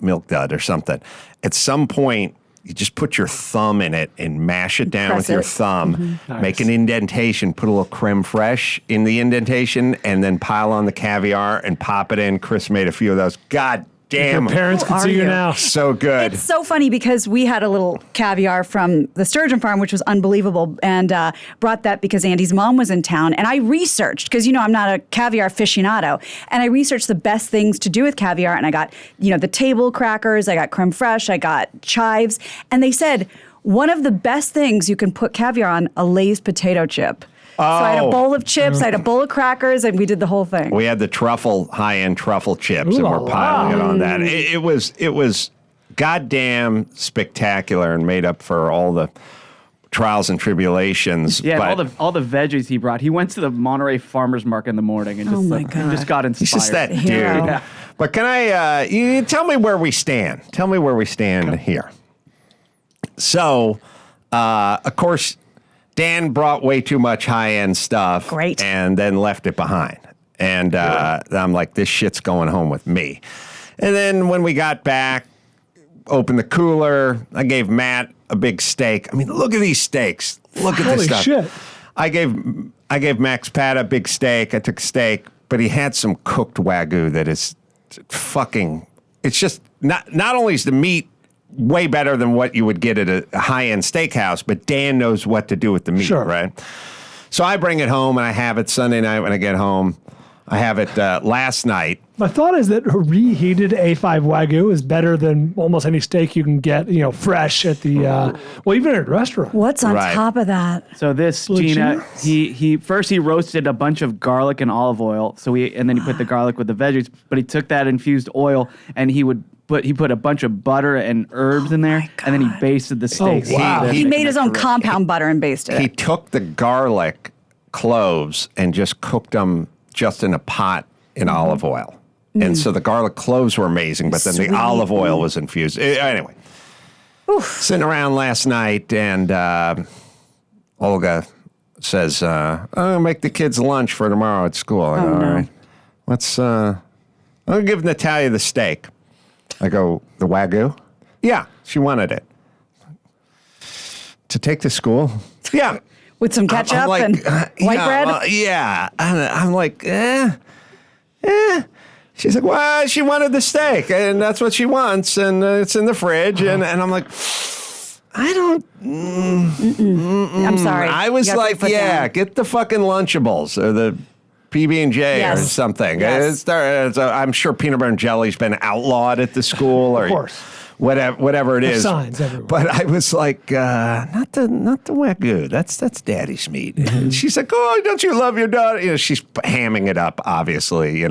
milk dud or something. At some point, you just put your thumb in it and mash it down Press with your it. thumb, Nice. make an indentation, put a little creme fraiche in the indentation, and then pile on the caviar and pop it in. Chris made a few of those. God damn. Your parents Who can are see you you? now. So good. It's so funny because we had a little caviar from the sturgeon farm, which was unbelievable, and brought that because Andy's mom was in town. And I researched, because, I'm not a caviar aficionado, and I researched the best things to do with caviar. And I got, the table crackers, I got creme fraiche, I got chives. And they said, one of the best things you can put caviar on, a Lay's potato chip. So I had a bowl of chips, I had a bowl of crackers, and we did the whole thing. We had the high-end truffle chips, and Ooh, we're piling it on that. Mm. It was goddamn spectacular and made up for all the trials and tribulations. Yeah, but and all the veggies he brought. He went to the Monterey farmers market in the morning and Oh my he God. just got inspired. he's just that dude. Hero. Yeah. But can I? You tell me where we stand. Tell me where we stand here. So, of course, Dan brought way too much high-end stuff. Great. And then left it behind. And I'm like, this shit's going home with me. And then when we got back, opened the cooler, I gave Matt a big steak. I mean, look at these steaks. Look at this stuff. Shit. I gave Max Pat a big steak. I took a steak, but he had some cooked Wagyu that is fucking, it's just, not only is the meat way better than what you would get at a high-end steakhouse, but Dan knows what to do with the meat, right? So I bring it home, and I have it Sunday night when I get home. I have it last night. My thought is that reheated A5 Wagyu is better than almost any steak you can get, fresh at the, even at a restaurant. What's on top of that? So this, Gina, he roasted a bunch of garlic and olive oil. And then he put the garlic with the veggies, but he took that infused oil and he put a bunch of butter and herbs in there, and then he basted the steaks. Oh, wow. He made his own compound butter and basted it. He took the garlic cloves and just cooked them just in a pot in olive oil. And so the garlic cloves were amazing, but then the olive oil was infused. Anyway, sitting around last night, and Olga says, I'll make the kids lunch for tomorrow at school. I go, all right. I'm going to give Natalia the steak. I go, the Wagyu? Yeah, she wanted it. To take to school? Yeah. With some ketchup like, and white bread? Yeah. I'm like, She's like, well, she wanted the steak, and that's what she wants, and it's in the fridge. And I'm like, I don't. I'm sorry. I was like, get the fucking Lunchables or the PB&J or something. Yes. I'm sure peanut butter and jelly's been outlawed at the school, or Of course. whatever it is. Signs everywhere. But I was like, not the Wagyu. That's Daddy's meat. And she's like, oh, don't you love your daughter? She's hamming it up, obviously.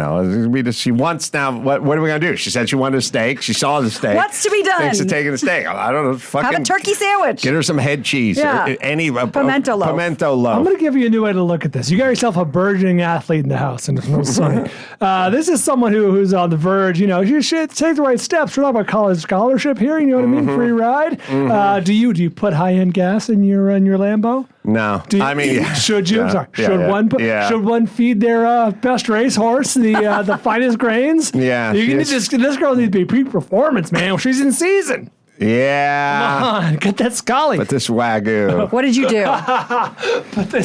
She wants now. What are we gonna do? She said she wanted a steak. She saw the steak. What's to be done? Thinks of taking a steak. I don't know. Fucking have a turkey sandwich. Get her some head cheese. Yeah. Or any Pimento loaf. Pimento loaf. I'm going to give you a new way to look at this. You got yourself a burgeoning athlete in the house, and it's no sunny. This is someone who's on the verge. You should take the right steps. We're talking about college scholarship here. You know what I mean? Free ride. Do you put high end gas in your Lambo? No. Should you? Yeah, Sorry. yeah, Should one feed their best racehorse the finest grains? Yeah. This girl needs to be peak performance, man. She's in season. Yeah. Come on, get that Scully. But this Wagyu. What did you do?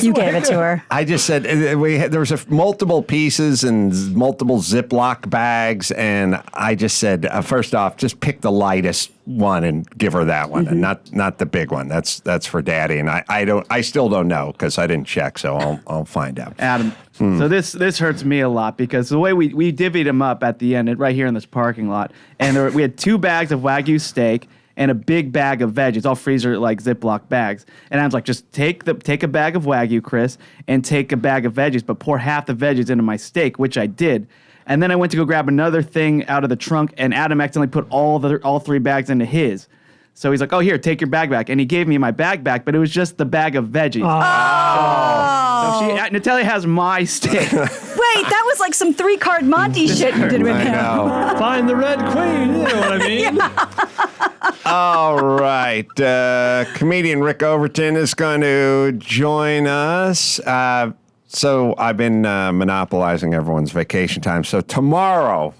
You gave it to her. I just said there was multiple pieces and multiple Ziploc bags, and I just said, first off, just pick the lightest one and give her that one, and not the big one. That's for Daddy, and I still don't know because I didn't check, so I'll find out. Adam, so this hurts me a lot because the way we divvied them up at the end, right here in this parking lot, and we had 2 bags of Wagyu steak and a big bag of veggies, all freezer like Ziploc bags. And I was like, just take a bag of Wagyu, Chris, and take a bag of veggies, but pour half the veggies into my steak, which I did. And then I went to go grab another thing out of the trunk, and Adam accidentally put all 3 bags into his. So he's like, oh, here, take your bag back. And he gave me my bag back, but it was just the bag of veggies. So Natalia has my steak. Wait, that was like some 3-card Monty shit you did with him. I know. Find the red queen. You know what I mean? All right. Comedian Rick Overton is going to join us. So I've been monopolizing everyone's vacation time. So tomorrow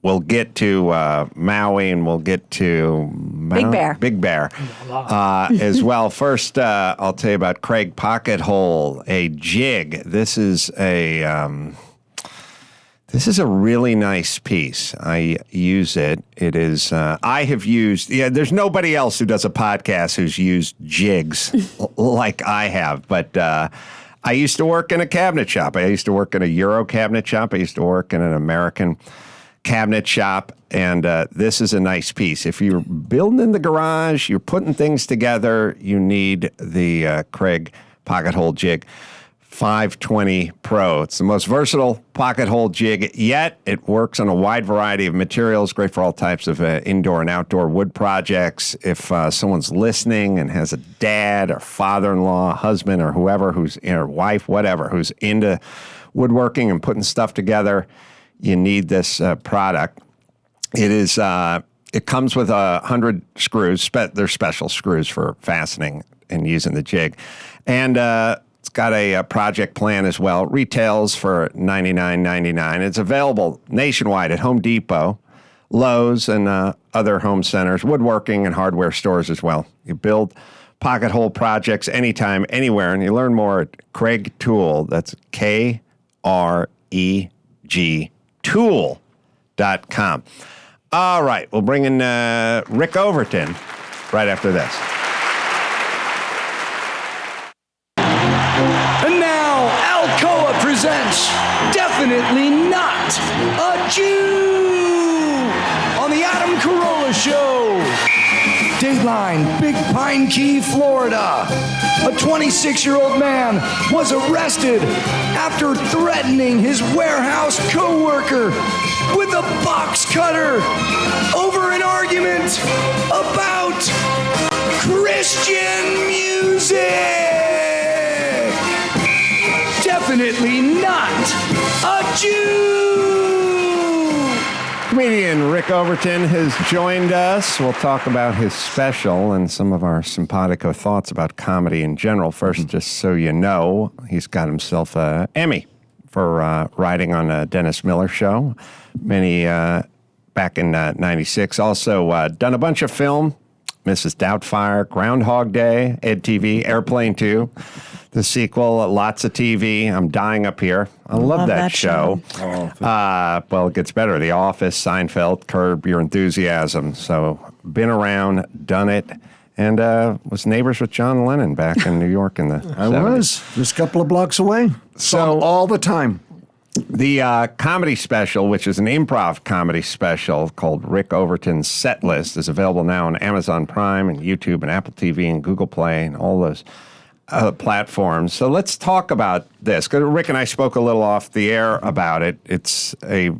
we'll get to Maui, and we'll get to Big Bear as well. First, I'll tell you about Craig Pocket Hole, a jig. This is a really nice piece. I use it. It is, I have used, there's nobody else who does a podcast who's used jigs like I have, but I used to work in a cabinet shop. I used to work in a Euro cabinet shop. I used to work in an American cabinet shop, and this is a nice piece. If you're building in the garage, you're putting things together, you need the Craig Pocket Hole Jig 520 Pro. It's the most versatile pocket hole jig yet. It works on a wide variety of materials, great for all types of indoor and outdoor wood projects. If someone's listening and has a dad or father-in-law, husband, or whoever who's, or wife, whatever, who's into woodworking and putting stuff together, you need this product. It is. It comes with 100 screws. They're special screws for fastening and using the jig. And it's got a project plan as well. Retails for $99.99. It's available nationwide at Home Depot, Lowe's, and other home centers, woodworking and hardware stores as well. You build pocket hole projects anytime, anywhere, and you learn more at Craig Tool. That's KREG Tool.com. All right, we'll bring in Rick Overton right after this. And now, Alcoa presents Definitely Not a Jew on the Adam Carolla Show. Dateline, Big Pine Key, Florida. A 26-year-old man was arrested after threatening his warehouse co-worker with a box cutter over an argument about Christian music. Definitely not a Jew. Comedian Rick Overton has joined us. We'll talk about his special and some of our simpatico thoughts about comedy in general. First, just so you know, he's got himself an Emmy for writing on a Dennis Miller show. Back in 96. Also done a bunch of film. Mrs. Doubtfire, Groundhog Day, Ed TV, Airplane 2, the sequel, lots of TV. I'm dying up here. I love that show. Well, it gets better. The Office, Seinfeld, Curb Your Enthusiasm. So been around, done it, and was neighbors with John Lennon back in New York in the 70s. I was just a couple of blocks away. Saw him all the time. The comedy special, which is an improv comedy special called Rick Overton's Set List, is available now on Amazon Prime and YouTube and Apple TV and Google Play and all those platforms. So let's talk about this, because Rick and I spoke a little off the air about it. It's a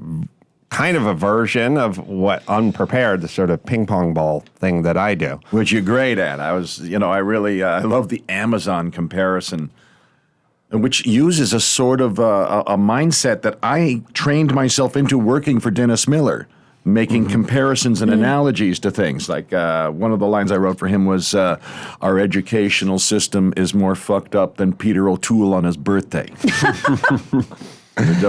kind of a version of what Unprepared, the sort of ping pong ball thing that I do. Which you're great at. I love the Amazon comparison, which uses a sort of a mindset that I trained myself into working for Dennis Miller, making comparisons and analogies to things. Like one of the lines I wrote for him was, our educational system is more fucked up than Peter O'Toole on his birthday.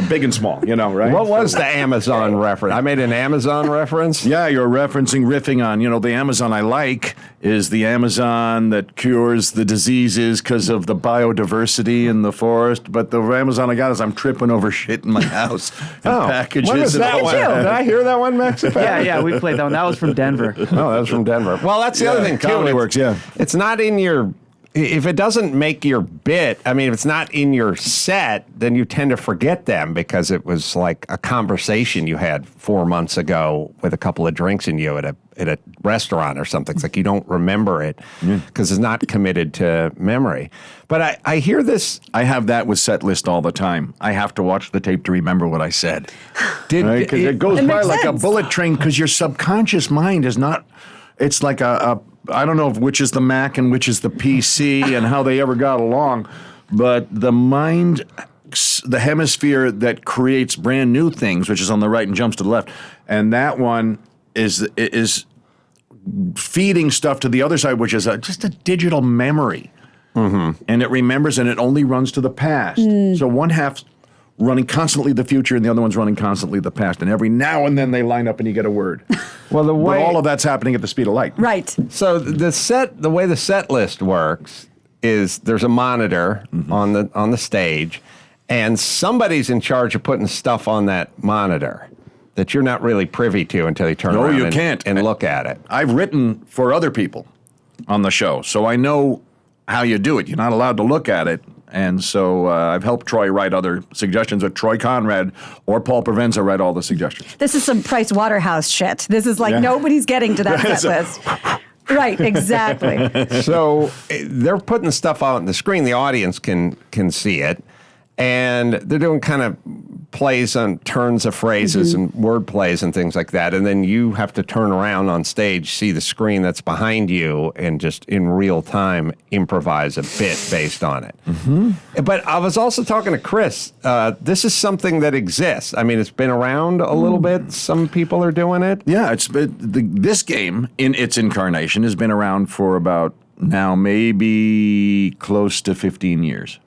Big and small, right? What was the Amazon reference? I made an Amazon reference? Yeah, you're riffing on, the Amazon I like is the Amazon that cures the diseases because of the biodiversity in the forest. But the Amazon I got is I'm tripping over shit in my house and packages. When was that one? Did I hear that one, Max? Yeah, we played that one. That was from Denver. Oh, that was from Denver. Well, that's the other thing, too. Comedy works, yeah. It's not in your... If it doesn't make your bit, if it's not in your set, then you tend to forget them because it was like a conversation you had 4 months ago with a couple of drinks in you at a restaurant or something. It's like you don't remember it because it's not committed to memory. But I hear this. I have that with Set List all the time. I have to watch the tape to remember what I said. Because it goes by like a bullet train because your subconscious mind is not, it's like I don't know which is the Mac and which is the PC and how they ever got along, but the mind, the hemisphere that creates brand new things, which is on the right and jumps to the left, and that one is feeding stuff to the other side, which is just a digital memory, and it remembers, and it only runs to the past. So one half running constantly the future, and the other one's running constantly the past. And every now and then they line up, and you get a word. Well, but all of that's happening at the speed of light. Right. So the way the set list works is there's a monitor on the stage, and somebody's in charge of putting stuff on that monitor that you're not really privy to until you turn around and look at it. I've written for other people on the show, so I know how you do it. You're not allowed to look at it. And so I've helped Troy write other suggestions, or Troy Conrad or Paul Provenza write all the suggestions. This is some Price Waterhouse shit. This is like nobody's getting to that set list. Right, exactly. So they're putting stuff out on the screen. The audience can see it. And they're doing kind of plays on turns of phrases and word plays and things like that. And then you have to turn around on stage, see the screen that's behind you, and just in real time improvise a bit based on it. But I was also talking to Chris. This is something that exists. It's been around a little bit. Some people are doing it. Yeah, this game in its incarnation has been around for about now maybe close to 15 years.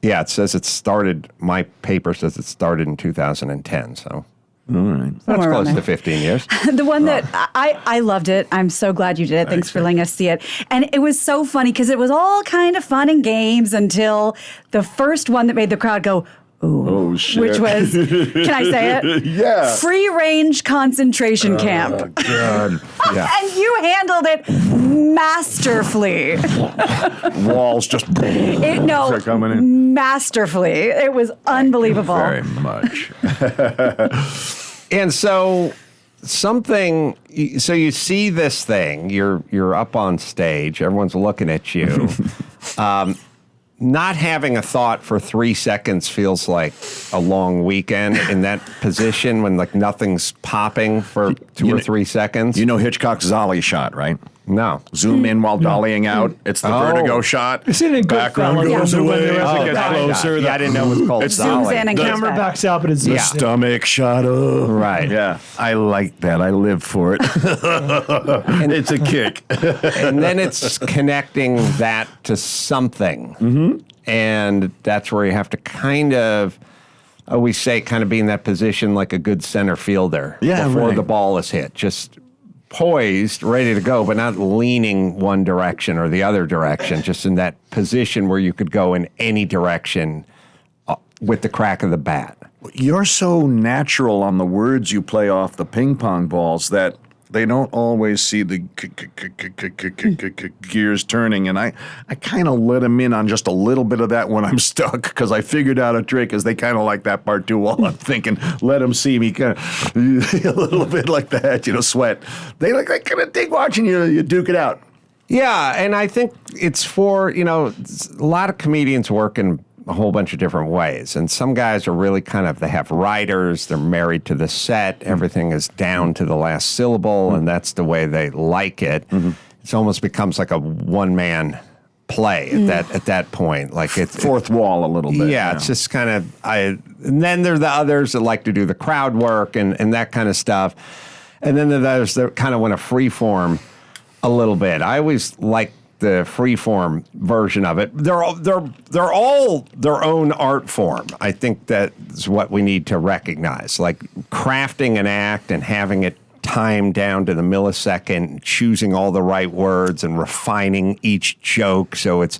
Yeah, it says it started, my paper says it started in 2010, so. All right. That's close to 15 years. The one that I loved it. I'm so glad you did it. Thanks for letting us see it. And it was so funny because it was all kind of fun and games until the first one that made the crowd go, ooh. Oh, shit. Which was, can I say it? Yeah. Free range concentration camp. God. Yeah. And you handled it masterfully. Walls just No, coming in. masterfully. It was unbelievable. Very much. And so you see this thing, you're up on stage, everyone's looking at you. Not having a thought for 3 seconds feels like a long weekend in that position when like nothing's popping for 2 or 3 seconds. You know Hitchcock's Zolly shot, right? No. Zoom in while dollying out. It's the vertigo shot. You see it in Background Goodfellas, goes when away they're as at it the gets back. closer. Yeah, I didn't know it was called It zooms in and The comes camera back. backs out, but it's Yeah. Stomach shot up. Right. Yeah. I like that. I live for it. It's a kick. And then it's connecting that to something. Mm-hmm. And that's where you have to kind of, we say, kind of be in that position like a good center fielder before right. the ball is hit. Just poised, ready to go, but not leaning one direction or the other direction, just in that position where you could go in any direction with the crack of the bat. You're so natural on the words you play off the ping pong balls that they don't always see the gears turning, and I kind of let them in on just a little bit of that when I'm stuck, because I figured out a trick, as they kind of like that part too, while I'm thinking, let them see me kind of a little bit like that, sweat. They like that kind of thing watching you duke it out. Yeah, and I think it's for, a lot of comedians work in a whole bunch of different ways. And some guys are really they have writers, they're married to the set, everything is down to the last syllable, and that's the way they like it. Mm-hmm. It almost becomes like a one-man play at that point. Like it's fourth wall a little bit. Yeah, it's just and then there are the others that like to do the crowd work and that kind of stuff. And then there are those that kind of want to freeform a little bit. I always like the freeform version of it. They're all their own art form. I think that's what we need to recognize. Like crafting an act and having it timed down to the millisecond, choosing all the right words and refining each joke so it's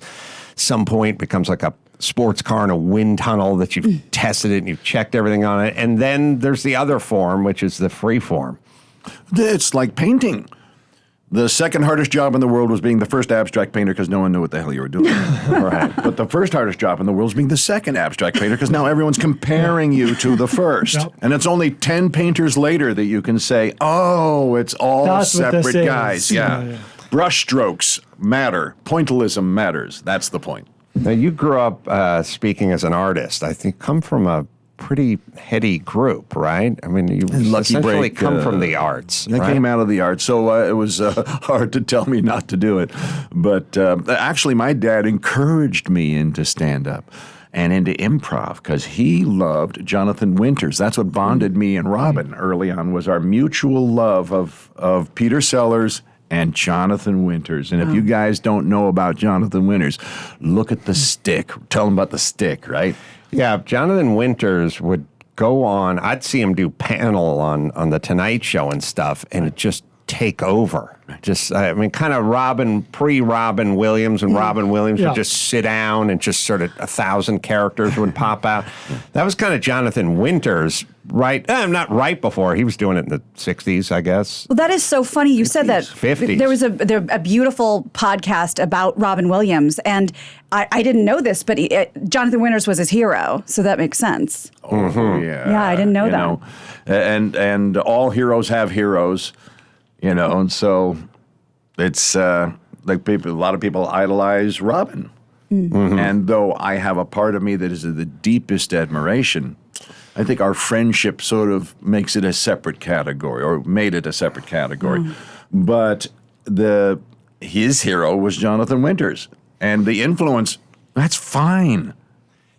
some point becomes like a sports car in a wind tunnel that you've tested it and you've checked everything on it. And then there's the other form, which is the free form. It's like painting. The second hardest job in the world was being the first abstract painter because no one knew what the hell you were doing. Right. But the first hardest job in the world is being the second abstract painter because now everyone's comparing you to the first. Yep. And it's only 10 painters later that you can say, oh, it's all That's separate guys. Yeah. Brush strokes matter. Pointillism matters. That's the point. Now, you grew up speaking as an artist. I think come from a pretty heady group, right? I mean, you essentially come from the arts. I came out of the arts, so it was hard to tell me not to do it. But actually, my dad encouraged me into stand-up and into improv because he loved Jonathan Winters. That's what bonded me and Robin early on, was our mutual love of Peter Sellers and Jonathan Winters. And if you guys don't know about Jonathan Winters, look at The Stick. Tell them about The Stick, right? Yeah, Jonathan Winters would go on. I'd see him do panel on The Tonight Show and stuff, and it just take over. Just, kind of pre-Robin Williams, and Robin Williams would just sit down and just sort of 1,000 characters would pop out. That was kind of Jonathan Winters, right? Not right before. He was doing it in the 60s, I guess. Well, that is so funny. You said that 50s. There was a beautiful podcast about Robin Williams, and I didn't know this, but Jonathan Winters was his hero, so that makes sense. Oh, yeah. Yeah, I didn't know that. And all heroes have heroes. And so it's like a lot of people idolize Robin. Mm-hmm. And though I have a part of me that is of the deepest admiration, I think our friendship sort of makes it a separate category, or made it a separate category. But his hero was Jonathan Winters. And the influence, that's fine.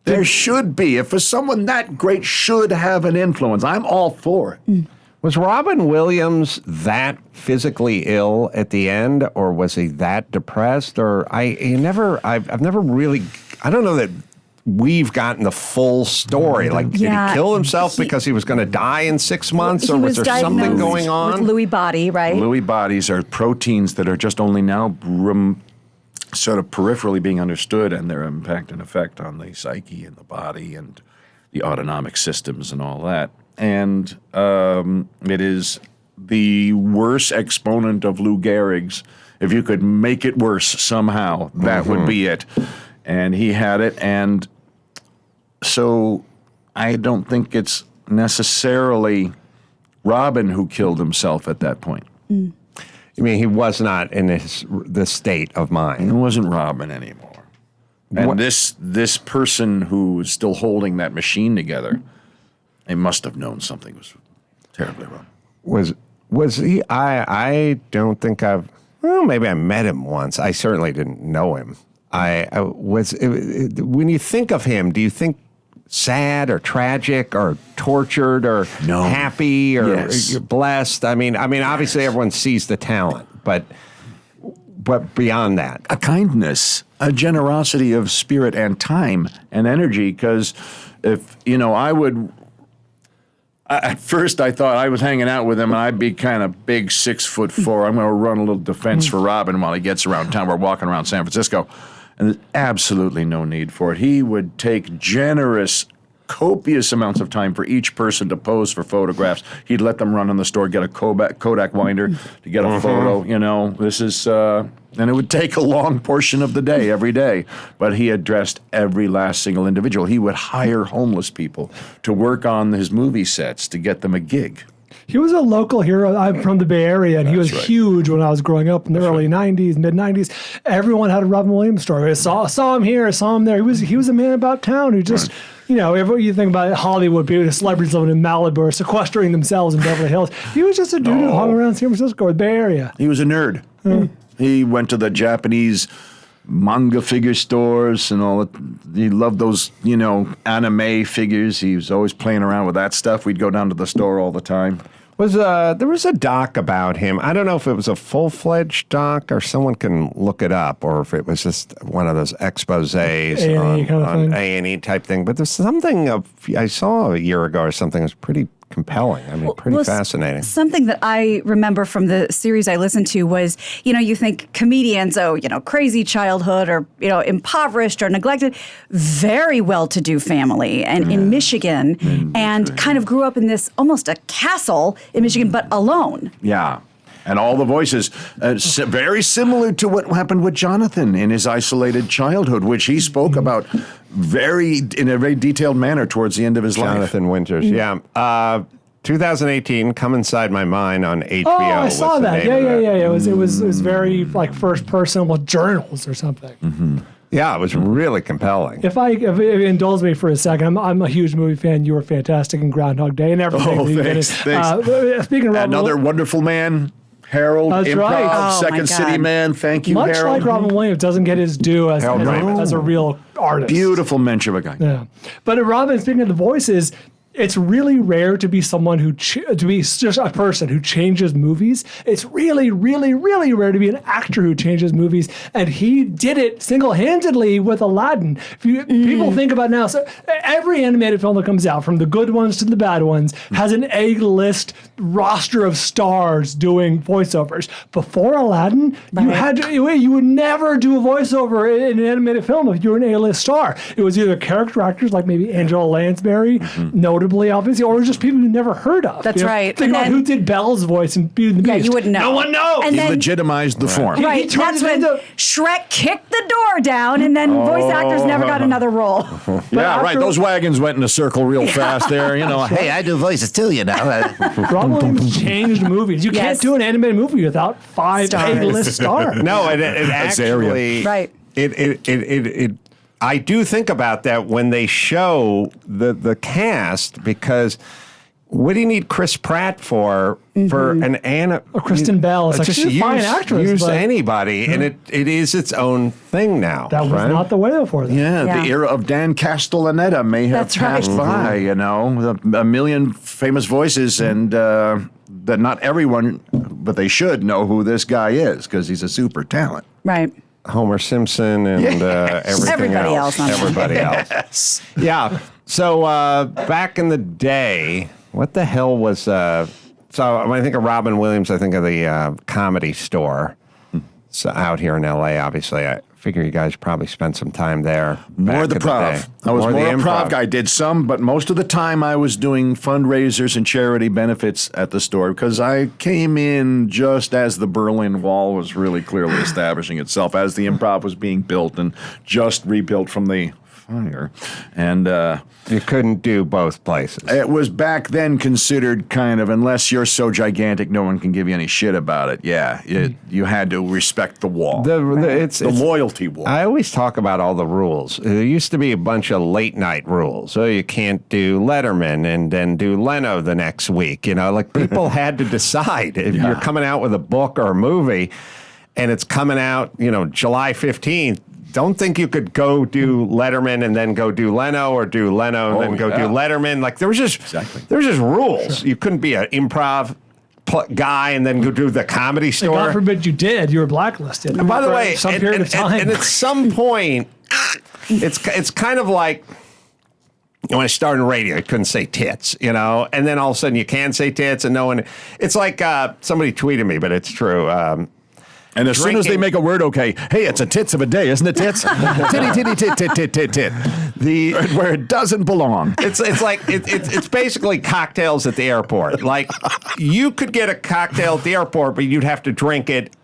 There should be. If someone that great should have an influence, I'm all for it. Was Robin Williams that physically ill at the end, or was he that depressed? Or I've never really, I don't know that we've gotten the full story. Like, did he kill himself because he was going to die in 6 months, or was there something going on? With Lewy body, right? Lewy bodies are proteins that are just only now sort of peripherally being understood, and their impact and effect on the psyche and the body and the autonomic systems and all that. And it is the worst exponent of Lou Gehrig's. If you could make it worse somehow, that would be it. And he had it, and so I don't think it's necessarily Robin who killed himself at that point. You mean he was not in the state of mind? It wasn't Robin anymore. And this person who was still holding that machine together, they must have known something was terribly wrong. Was he? I don't think maybe I met him once. I certainly didn't know him. When you think of him, do you think sad or tragic or tortured or happy or blessed? I mean, obviously everyone sees the talent, but beyond that, a kindness, a generosity of spirit and time and energy. Because if at first I thought I was hanging out with him and I'd be kind of big, 6'4". I'm going to run a little defense for Robin while he gets around town. We're walking around San Francisco, and there's absolutely no need for it. He would take generous, copious amounts of time for each person to pose for photographs. He'd let them run in the store, get a Kodak winder to get a photo. This is, and it would take a long portion of the day every day. But he addressed every last single individual. He would hire homeless people to work on his movie sets to get them a gig. He was a local hero. I'm from the Bay Area, and he was huge when I was growing up in the early 90s, mid-90s. Everyone had a Robin Williams story. I saw him here, I saw him there. He was a man about town who just, you think about Hollywood, people, celebrities living in Malibu or sequestering themselves in Beverly Hills. He was just a dude who hung around San Francisco or the Bay Area. He was a nerd. He went to the Japanese manga figure stores and all that. He loved those, anime figures. He was always playing around with that stuff. We'd go down to the store all the time. There was a doc about him. I don't know if it was a full-fledged doc or someone can look it up, or if it was just one of those exposés on A&E type thing. But there's something I saw a year ago or something that was pretty compelling. Pretty fascinating. Something that I remember from the series I listened to was, you think comedians, crazy childhood or, impoverished or neglected, very well-to-do family and in Michigan, and kind of grew up in this almost a castle in Michigan, but alone. Yeah. And all the voices, very similar to what happened with Jonathan in his isolated childhood, which he spoke about in a very detailed manner towards the end of his life. Jonathan Winters, 2018, Come Inside My Mind on HBO. Oh, I saw that. Yeah. It was very like first person with journals or something. Mm-hmm. Yeah, it was really compelling. If you indulge me for a second, I'm a huge movie fan. You were fantastic in Groundhog Day and everything. Oh, thanks. Speaking of another wonderful man. Harold, that's improv, right. Second City Man. Thank you, Much Harold. like Robin Williams doesn't get his due as a real artist. Beautiful mensch of a guy. Yeah, but Robin, speaking of the voices, it's really rare to be someone to be just a person who changes movies. It's really, really, really rare to be an actor who changes movies, and he did it single-handedly with Aladdin. People think about now, so every animated film that comes out, from the good ones to the bad ones, has an A-list roster of stars doing voiceovers. Before Aladdin, you would never do a voiceover in an animated film if you were an A-list star. It was either character actors like maybe Angela Lansbury, notably, obviously, or just people you never heard of. That's right. Think about who did Belle's voice in Beauty and the Beast. Yeah, you wouldn't know. No one knows. And he legitimized the form. Right. That's when Shrek kicked the door down, and then voice actors never got another role. Right. Those wagons went in a circle real fast there. Hey, I do voices too, Robin Williams changed movies. You can't do an animated movie without 5 A-list stars. No, it actually... Right. I do think about that when they show the cast, because what do you need Chris Pratt for an Anna? Or Kristen Bell. It's like, she's a fine actress. Use but anybody, and it is its own thing now. that was right? not the way before. Yeah, Yeah. the era of Dan Castellaneta may have That's right. passed by, you know, a million famous voices, and that not everyone, but they should know who this guy is because he's a super talent. Right. Homer Simpson and everything Everybody else. else on Everybody Yes. else. Yeah. So back in the day, what the hell was... so when I think of Robin Williams, I think of the Comedy Store. So out here in L.A., obviously. I figure you guys probably spent some time there. More the back in prov. day. I was more the a prov guy. I did some, but most of the time I was doing fundraisers and charity benefits at the store because I came in just as the Berlin Wall was really clearly establishing itself, as the Improv was being built and just rebuilt from the fire. And You couldn't do both places. it was back then considered kind of, unless you're so gigantic, no one can give you any shit about it. Yeah, you had to respect the wall, It's loyalty wall. I always talk about all the rules. There used to be a bunch of late night rules. So you can't do Letterman and then do Leno the next week. You know, like people had to decide if you're coming out with a book or a movie and it's coming out, you know, July 15th. Don't think you could go do Letterman and then go do Leno, or do Leno and then go do Letterman. Like there was just rules. Sure. You couldn't be an improv guy and then go do the Comedy Store. God forbid you did. You were blacklisted. And by the way, some period of time. And at some point, it's kind of like when I started in radio, I couldn't say tits, you know, and then all of a sudden you can say tits, and no one. It's like somebody tweeted me, but it's true. And as soon as they make a word okay, hey, it's a tits of a day, isn't it, tits? Titty, titty, tit, tit, tit, tit, tit. Where it doesn't belong. It's like it's basically cocktails at the airport. Like you could get a cocktail at the airport, but you'd have to drink it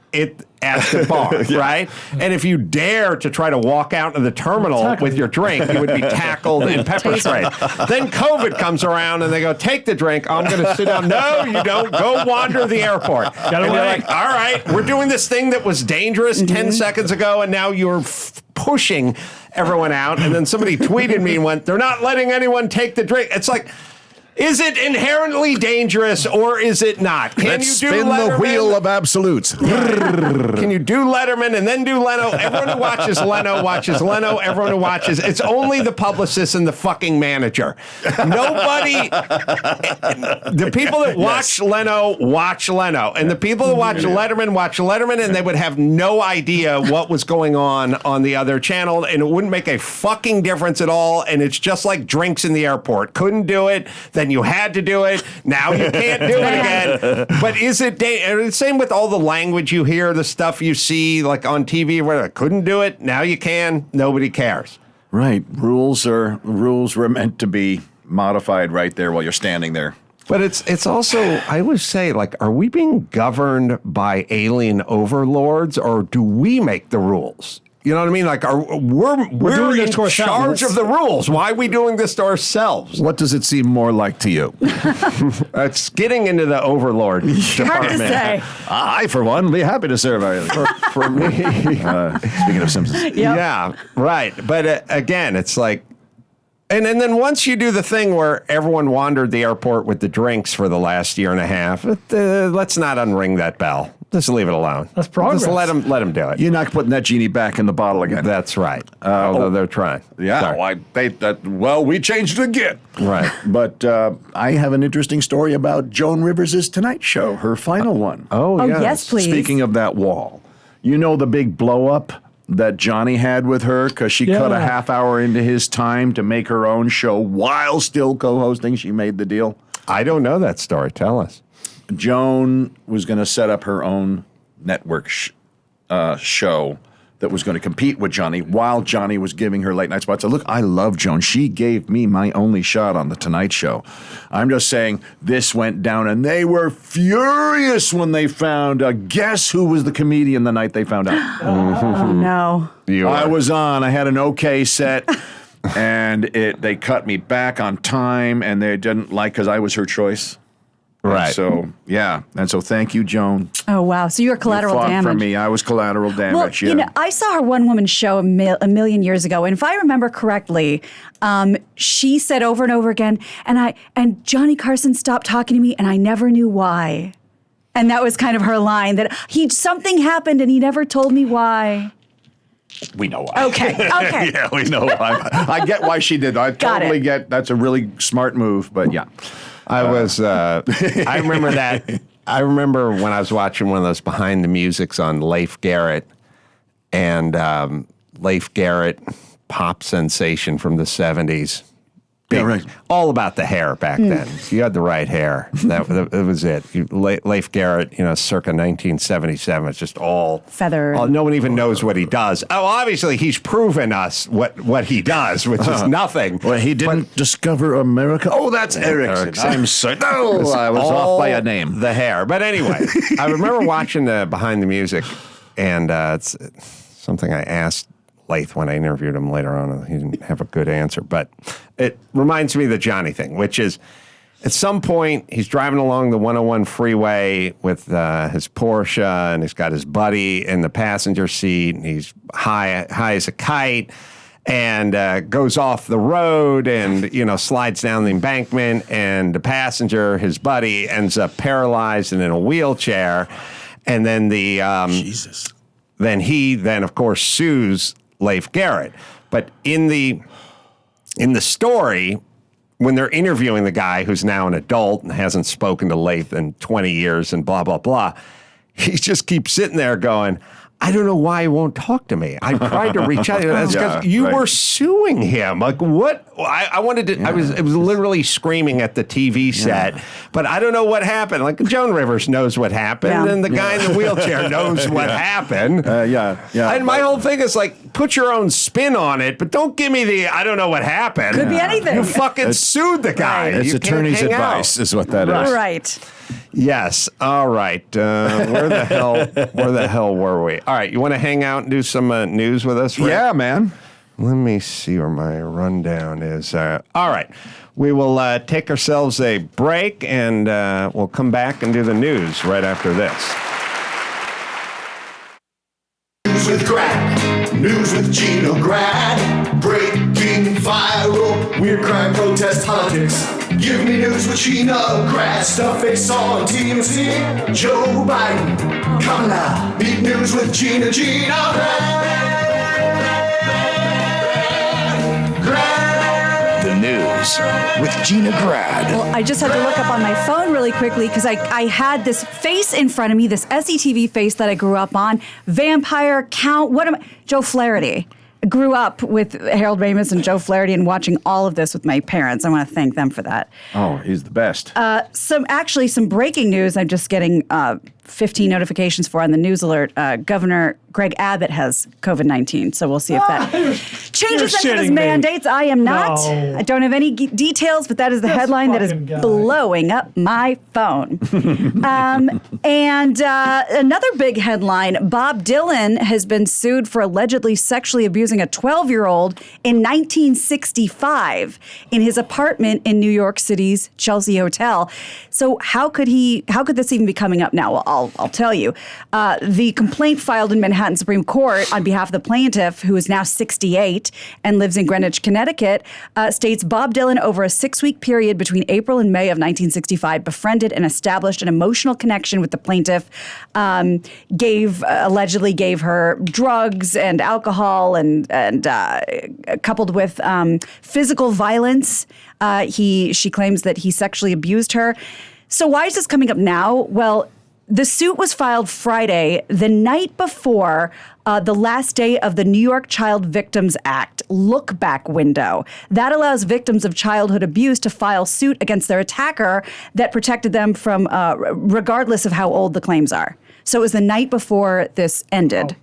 at the bar, right? And if you dare to try to walk out into the terminal with your drink, you would be tackled and pepper sprayed. Then COVID comes around and they go, take the drink. I'm going to sit down. No, you don't. Go wander the airport. And you're like, all right, we're doing this thing that was dangerous 10 seconds ago, and now you're pushing everyone out. And then somebody tweeted me and went, they're not letting anyone take the drink. It's like, is it inherently dangerous or is it not? Can Let's you do spin Letterman? the wheel of absolutes. Can you do Letterman and then do Leno? Everyone who watches Leno watches Leno. Everyone who watches, it's only the publicist and the fucking manager. Nobody, the people that watch Leno watch Leno. And the people that watch Letterman, and they would have no idea what was going on the other channel, and it wouldn't make a fucking difference at all. And it's just like drinks in the airport. Couldn't do it. Then you had to do it. Now you can't do it again. But is it same with all the language you hear, the stuff you see like on TV where I couldn't do it. Now you can. Nobody cares. Right. Rules were meant to be modified right there while you're standing there. But it's also, I always say, like, are we being governed by alien overlords, or do we make the rules? You know what I mean? Like, we're in charge of the rules. Why are we doing this to ourselves? What does it seem more like to you? It's getting into the overlord department. Hard to say. I, for one, be happy to serve. For me. Speaking of Simpsons. Yep. Yeah, right. But again, it's like, and then once you do the thing where everyone wandered the airport with the drinks for the last year and a half, let's not unring that bell. Just leave it alone. That's progress. Just let them do it. You're not putting that genie back in the bottle again. That's right. Although they're trying. Yeah, we changed it again. Right. But I have an interesting story about Joan Rivers' Tonight Show, her final one. Oh, yes, please. Speaking of that wall, you know the big blow up that Johnny had with her because she cut a half hour into his time to make her own show while still co-hosting. She made the deal. I don't know that story. Tell us. Joan was going to set up her own network show that was going to compete with Johnny while Johnny was giving her late night spots. So look, I love Joan. She gave me my only shot on The Tonight Show. I'm just saying this went down, and they were furious when they found out. Guess who was the comedian the night they found out? Oh, no. I was on. I had an okay set. And they cut me back on time, and they didn't like because I was her choice. Right. And so, and so thank you, Joan. Oh, wow. So you were collateral You fought damage. for me. I was collateral damage. Well, I saw her one-woman show a million years ago, and if I remember correctly, she said over and over again, and Johnny Carson stopped talking to me, and I never knew why. And that was kind of her line, that something happened, and he never told me why. We know why. Okay. Yeah, we know why. I get why she did. I totally get. That's a really smart move. But yeah, I was. I remember that. I remember when I was watching one of those behind the musics on Leif Garrett, and Leif Garrett, pop sensation from the 70s. Yeah, right. All about the hair back then. You had the right hair. That was it. Leif Garrett, circa 1977. It's just all feather. No one even knows what he does. Oh, obviously he's proven us what he does, which is nothing. Well, he didn't discover America. Oh, that's Erickson. I'm sorry. No, I was off by a name. The hair. But anyway, I remember watching the behind the music, and it's something I asked Leif when I interviewed him later on. He didn't have a good answer, but it reminds me of the Johnny thing, which is at some point he's driving along the 101 freeway with his Porsche, and he's got his buddy in the passenger seat, and he's high as a kite, and goes off the road and slides down the embankment, and the passenger, his buddy, ends up paralyzed and in a wheelchair, and then Jesus. Then he of course sues Leif Garrett. But in the story, when they're interviewing the guy who's now an adult and hasn't spoken to Leif in 20 years and blah, blah, blah, he just keeps sitting there going, I don't know why he won't talk to me. I tried to reach out. That's because you were suing him. Like, what? I wanted to, it was literally screaming at the TV set, but I don't know what happened. Like, Joan Rivers knows what happened, and the guy in the wheelchair knows what happened. And my whole thing is like, put your own spin on it, but don't give me I don't know what happened. Could be anything. You fucking sued the guy. Right. It's You attorney's can't hang advice out. is what that is. Right. Yes. All right. Where the hell were we? All right. You want to hang out and do some news with us, Rick? Yeah, man. Let me see where my rundown is. All right. We will take ourselves a break, and we'll come back and do the news right after this. News with Grad, news with Gina Grad, breaking viral, weird crime, protest, politics. Give me news with Gina Grad, stuff face on TMZ, Joe Biden, Kamala, beat news with Gina Grad. The news with Gina Grad. Well, I just had to look up on my phone really quickly because I had this face in front of me, this SCTV face that I grew up on. Vampire, Count, Joe Flaherty. I grew up with Harold Ramis and Joe Flaherty and watching all of this with my parents. I want to thank them for that. Oh, he's the best. Some breaking news I'm just getting 15 notifications for on the news alert. Governor Greg Abbott has COVID-19, so we'll see if that changes any of his mandates. I am not. No. I don't have any details, but that is the headline that is blowing up my phone. And another big headline, Bob Dylan has been sued for allegedly sexually abusing a 12-year-old in 1965 in his apartment in New York City's Chelsea Hotel. So how could this even be coming up now? Well, I'll tell you. The complaint filed in Manhattan Supreme Court on behalf of the plaintiff, who is now 68 and lives in Greenwich, Connecticut, states Bob Dylan, over a 6-week period between April and May of 1965, befriended and established an emotional connection with the plaintiff, allegedly gave her drugs and alcohol and coupled with physical violence. She claims that he sexually abused her. So why is this coming up now? Well, the suit was filed Friday, the night before the last day of the New York Child Victims Act look-back window. That allows victims of childhood abuse to file suit against their attacker that protected them from, regardless of how old the claims are. So it was the night before this ended.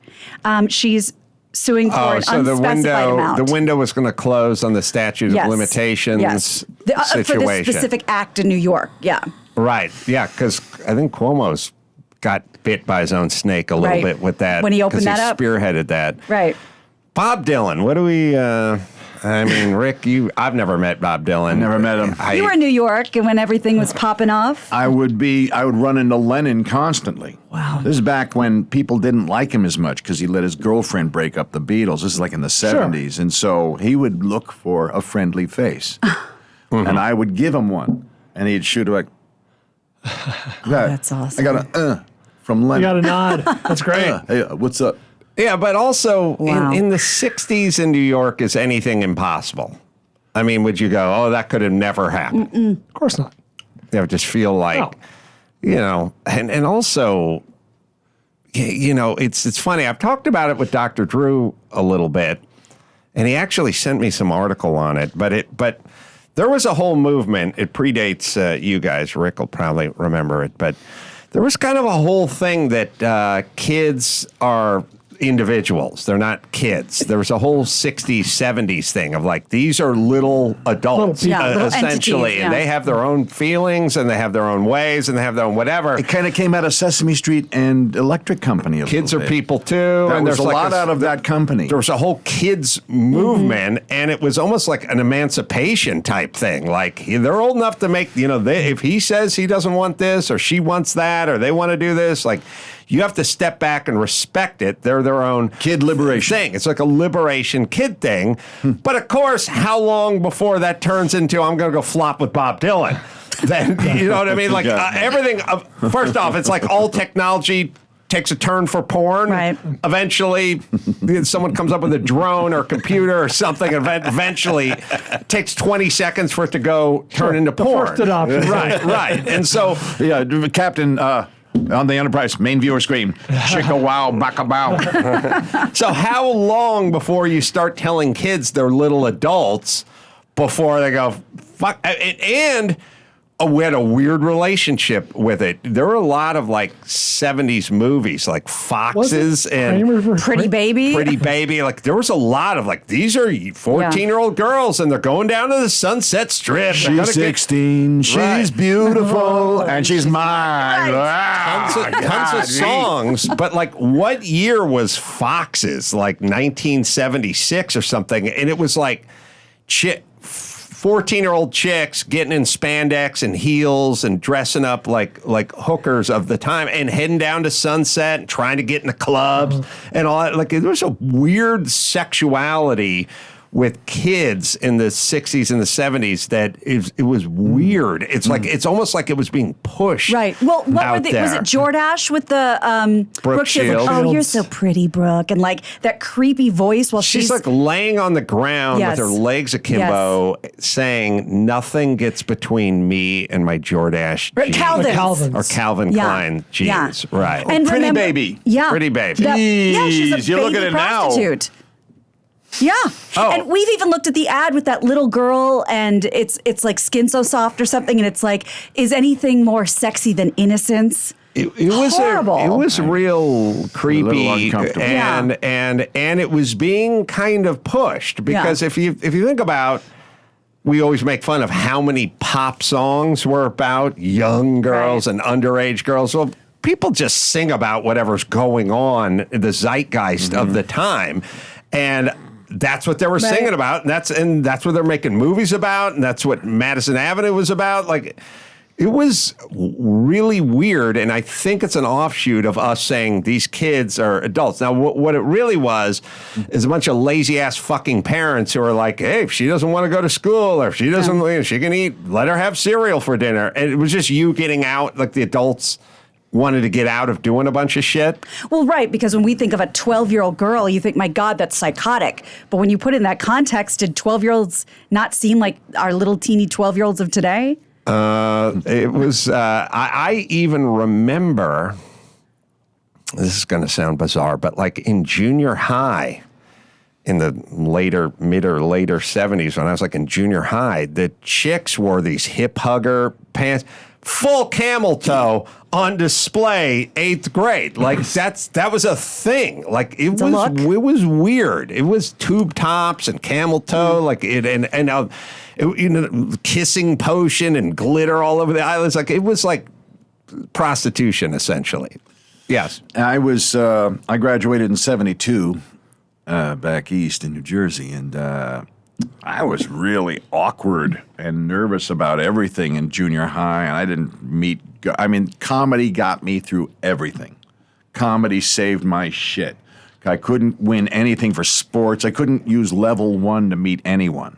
She's suing for an unspecified amount. The window was going to close on the statute of limitations situation. For this specific act in New York, yeah. Right, yeah, because I think Cuomo's got bit by his own snake a little bit with that. When he opened that up. Spearheaded that. Right. Bob Dylan, what do we... I mean, Rick, I've never met Bob Dylan. Never met him. You were in New York and when everything was popping off. I would run into Lennon constantly. Wow. This is back when people didn't like him as much because he let his girlfriend break up the Beatles. This is like in the 70s. And so he would look for a friendly face. And I would give him one. And he'd shoot like, That's awesome. I got a from Lennon. You got a nod. That's great. Hey, what's up? Yeah, but also Wow. in the 60s in New York, is anything impossible? I mean, would you go, oh, that could have never happened? Of course not. You know, just feel like, and also, it's funny. I've talked about it with Dr. Drew a little bit, and he actually sent me some article on it. But there was a whole movement. It predates you guys. Rick will probably remember it, but there was kind of a whole thing that kids are individuals. They're not kids. There was a whole 60s, 70s thing of like, these are little adults, little essentially. entities, And they have their own feelings and they have their own ways and they have their own whatever. It kind of came out of Sesame Street and Electric Company. Kids are bit. people too. There and was there's a like lot out of that company. There was a whole kids movement, and it was almost like an emancipation type thing. Like they're old enough to make, if he says he doesn't want this or she wants that or they want to do this, like you have to step back and respect it. They're their own Kid liberation thing. It's like a liberation kid thing. But of course, how long before that turns into I'm going to go flop with Bob Dylan? Then you know what I mean? Like everything. First off, it's like all technology takes a turn for porn. Right. Eventually, someone comes up with a drone or computer or something. Eventually, it takes 20 seconds for it to go turn into porn. First adoption. Right. And so, Captain. On the Enterprise, main viewer screen. Chicka wow, baka bow. so how long before you start telling kids they're little adults before they go, fuck? And we had a weird relationship with it. There were a lot of like 70s movies, like Foxes and Pretty Baby. Pretty Baby. Like there was a lot of like, these are 14-year-old girls and they're going down to the Sunset Strip. She's 16. She's beautiful. And she's mine. Tons of songs, but like what year was Foxes? Like 1976 or something. And it was like 14-year-old chicks getting in spandex and heels and dressing up like hookers of the time and heading down to Sunset and trying to get in the clubs and all that. Like there was a weird sexuality with kids in the 60s and the 70s that it was weird. It's like it's almost like it was being pushed. Right. Well, what out were they? there. Was it Jordache with the Brooke Shields. Like, oh, you're so pretty, Brooke, and like that creepy voice while She's like laying on the ground Yes. with her legs akimbo, saying, "Nothing gets between me and my Jordache jeans." Calvin. Or Calvin Klein jeans. Right. And Pretty remember, Baby. Yeah. Pretty Baby. She's a Jeez, you look baby at it now. prostitute. Yeah. Oh. And we've even looked at the ad with that little girl and it's like Skin So Soft or something and it's like, is anything more sexy than innocence? It was horrible. It was real creepy, uncomfortable. and it was being kind of pushed because if you think about, we always make fun of how many pop songs were about young girls and underage girls. Well, people just sing about whatever's going on, the zeitgeist of the time, and that's what they were singing about, and that's what they're making movies about, and that's what Madison Avenue was about. Like, it was really weird, and I think it's an offshoot of us saying these kids are adults. Now, what it really was is a bunch of lazy-ass fucking parents who are like, hey, if she doesn't want to go to school, or if she doesn't, she can eat, let her have cereal for dinner. And it was just you getting out, like the adults wanted to get out of doing a bunch of shit. Well, right, because when we think of a 12-year-old girl, you think, my God, that's psychotic. But when you put it in that context, did 12-year-olds not seem like our little teeny 12-year-olds of today? It was, I even remember, this is going to sound bizarre, but like in junior high, in the mid or later 70s, when I was like in junior high, the chicks wore these hip hugger pants, full camel toe on display, 8th grade. Like that was a thing. Like it was weird. It was tube tops and camel toe, like it kissing potion and glitter all over the eyelids. Like it was like prostitution essentially. Yes. I graduated in 72 back east in New Jersey, and I was really awkward and nervous about everything in junior high, and I didn't meet. I mean, comedy got me through everything. Comedy saved my shit. I couldn't win anything for sports. I couldn't use level 1 to meet anyone,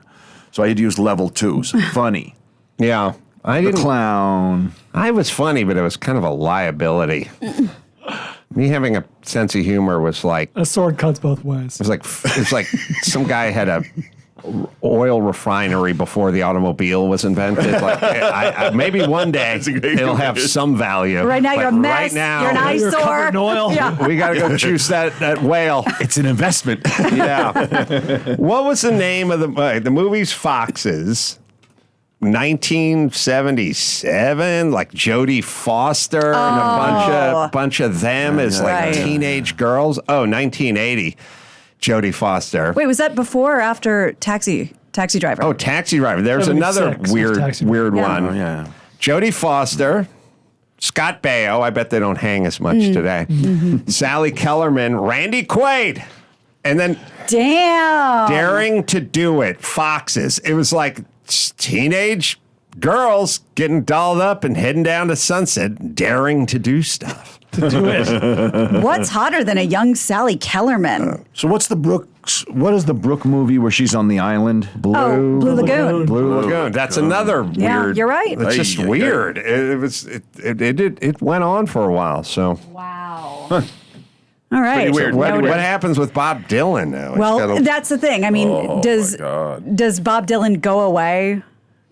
so I had to use level 2. So funny. Yeah, I didn't. Clown. I was funny, but it was kind of a liability. Me having a sense of humor was like A sword cuts both ways. It's like some guy had a oil refinery before the automobile was invented. Like I maybe one day it'll have some value. Right now but you're a mess. Right now, You're an eyesore. You're covered in oil. Yeah. we got to go juice that whale. It's an investment. Yeah. What was the name of the movie's Foxes? 1977, like Jodie Foster and a bunch of them as like Right. teenage girls. Oh, 1980, Jodie Foster. Wait, was that before or after Taxi Driver? Oh, Taxi Driver. There's 76 another was Taxi weird Driver. one. Oh, yeah. Jodie Foster, Scott Baio. I bet they don't hang as much today. Sally Kellerman, Randy Quaid, and then Damn. Daring to Do It. Foxes. It was like teenage girls getting dolled up and heading down to Sunset, daring to do stuff. What's hotter than a young Sally Kellerman? So what is the Brooke movie where she's on the island? Blue Lagoon. Blue Lagoon. That's another weird. Yeah, you're right. It's just Ay, ay, ay. weird. It went on for a while. So Wow. All right. Pretty weird. what Noted. happens with Bob Dylan now? He's Well, gotta- that's the thing. I mean, does Bob Dylan go away?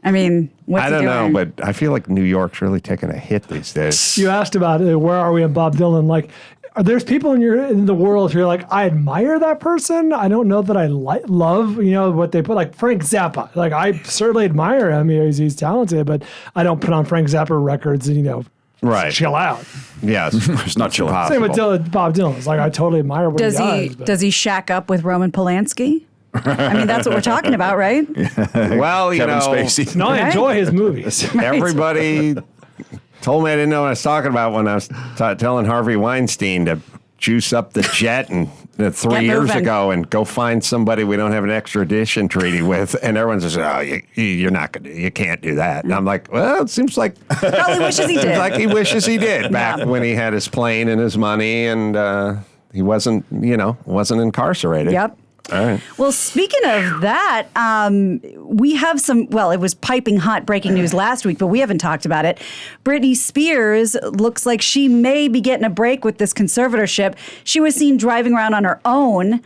I mean, what's I he don't know, doing? but I feel like New York's really taking a hit these days. You asked about where are we in Bob Dylan? Like, there's people in the world who are like, I admire that person. I don't know that I love what they put. Like Frank Zappa. Like I certainly admire him. He's talented, but I don't put on Frank Zappa records and Right. chill out. Yes. It's not chill out. Same with Bob Dylan. It's like I totally admire what does he he does. but- does he shack up with Roman Polanski? I mean, that's what we're talking about, right? Well, Kevin Spacey. No, I enjoy his movies. everybody told me I didn't know what I was talking about when I was telling Harvey Weinstein to juice up the jet and 3 Get years moving. ago and go find somebody we don't have an extradition treaty with. And everyone says, oh, you're not going to, you can't do that. And I'm like, well, it seems like, Probably wishes he did. it's like he wishes he did back Yeah. when he had his plane and his money and he wasn't incarcerated. Yep. All right. Well, speaking of that, we have it was piping hot breaking news last week, but we haven't talked about it. Britney Spears looks like she may be getting a break with this conservatorship. She was seen driving around on her own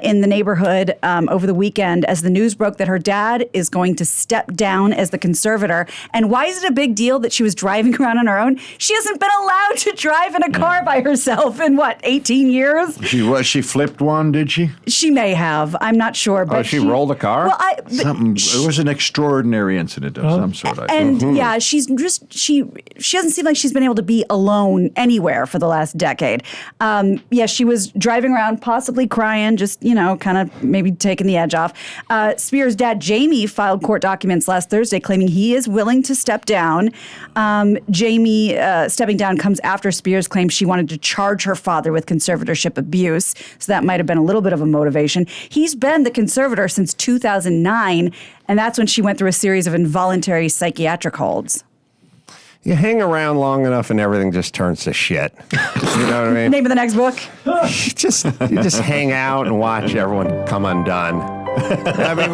in the neighborhood over the weekend as the news broke that her dad is going to step down as the conservator. And why is it a big deal that she was driving around on her own? She hasn't been allowed to drive in a car by herself in 18 years? She flipped one, did she? She may have. I'm not sure. But she rolled a car? Well, Something. It was an extraordinary incident of some sort. I think. and yeah, she doesn't seem like she's been able to be alone anywhere for the last decade. Yeah, she was driving around, possibly crying, just kind of maybe taking the edge off. Spears' dad, Jamie, filed court documents last Thursday claiming he is willing to step down. Jamie stepping down comes after Spears claimed she wanted to charge her father with conservatorship abuse, so that might have been a little bit of a motivation. He's been the conservator since 2009, and that's when she went through a series of involuntary psychiatric holds. You hang around long enough and everything just turns to shit. You know what I mean? Name of the next book? You just hang out and watch everyone come undone. I mean,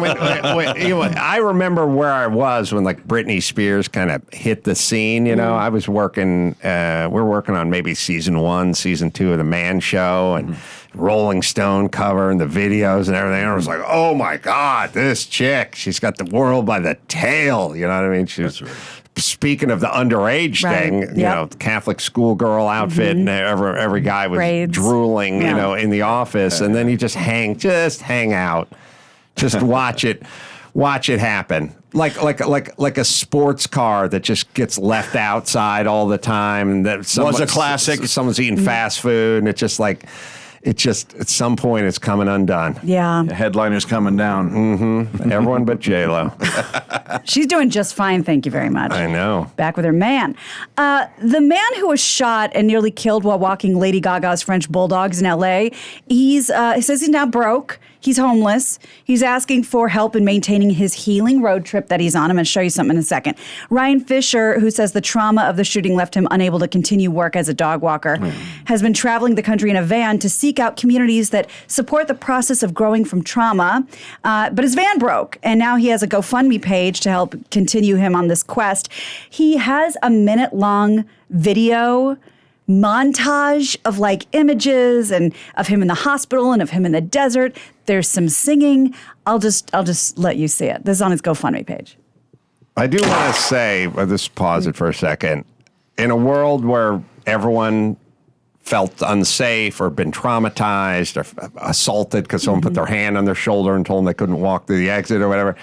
I remember where I was when like Britney Spears kind of hit the scene. I was working. We're working on maybe season 1, season 2 of the Man Show, and Rolling Stone cover and the videos and everything. And I was like, oh my God, this chick, she's got the world by the tail. You know what I mean? She was. Speaking of the underage Right. thing, Yep. the Catholic schoolgirl outfit, and every guy was Braids. drooling, Yeah. in the office, and then you just hang out, just watch it happen, like a sports car that just gets left outside all the time, and that Was a classic. Someone's eating fast food, and it just at some point it's coming undone. Yeah. The headliner's coming down. Everyone but J-Lo. She's doing just fine, thank you very much. I know. Back with her man. The man who was shot and nearly killed while walking Lady Gaga's French bulldogs in L.A., he says he's now broke. He's homeless. He's asking for help in maintaining his healing road trip that he's on. I'm going to show you something in a second. Ryan Fisher, who says the trauma of the shooting left him unable to continue work as a dog walker, has been traveling the country in a van to seek out communities that support the process of growing from trauma. But his van broke, and now he has a GoFundMe page to help continue him on this quest. He has a minute-long video montage of like images and of him in the hospital and of him in the desert. There's some singing. I'll just let you see it. This is on his GoFundMe page. I do want to say, just pause it for a second. In a world where everyone felt unsafe or been traumatized or assaulted because someone put their hand on their shoulder and told them they couldn't walk through the exit or whatever,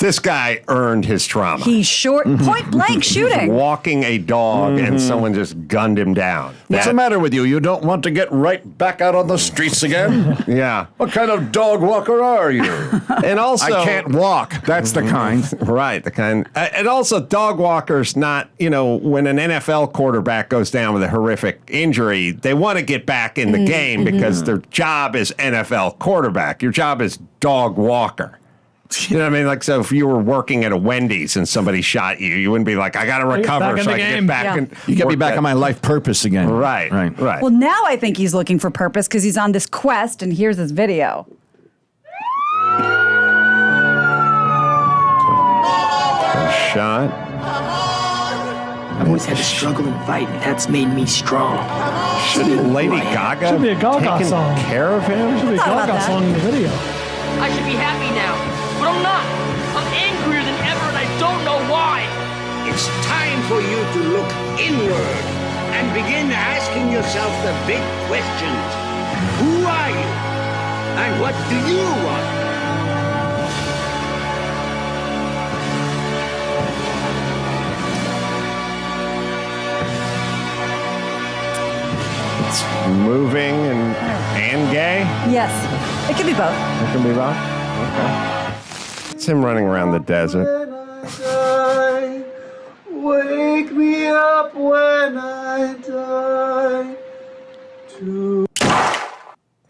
this guy earned his trauma. He's point blank shooting. Walking a dog and someone just gunned him down. What's the matter with you? You don't want to get right back out on the streets again? Yeah. What kind of dog walker are you? And also, I can't walk. That's the kind. Right, the kind. And also, dog walkers, not, when an NFL quarterback goes down with a horrific injury, they want to get back in the game because their job is NFL quarterback. Your job is dog walker. You know what I mean? Like, so if you were working at a Wendy's and somebody shot you, you wouldn't be like, I got to recover so I can get back. Yeah. You get me back on my life purpose again. Right. Well, now I think he's looking for purpose because he's on this quest, and here's his video. Shot. I've always had to struggle and fight, and that's made me strong. Shouldn't Lady Gaga Should be a Gaga taking song. care of him? Should be a thought about Gaga that. song in the video. I should be happy now, but I'm not. I'm angrier than ever, and I don't know why. It's time for you to look inward and begin asking yourself the big questions. Who are you? And what do you want? It's moving and gay? Yes, it could be both. It can be rock? Okay. It's him running around the desert. Wake me up when I die.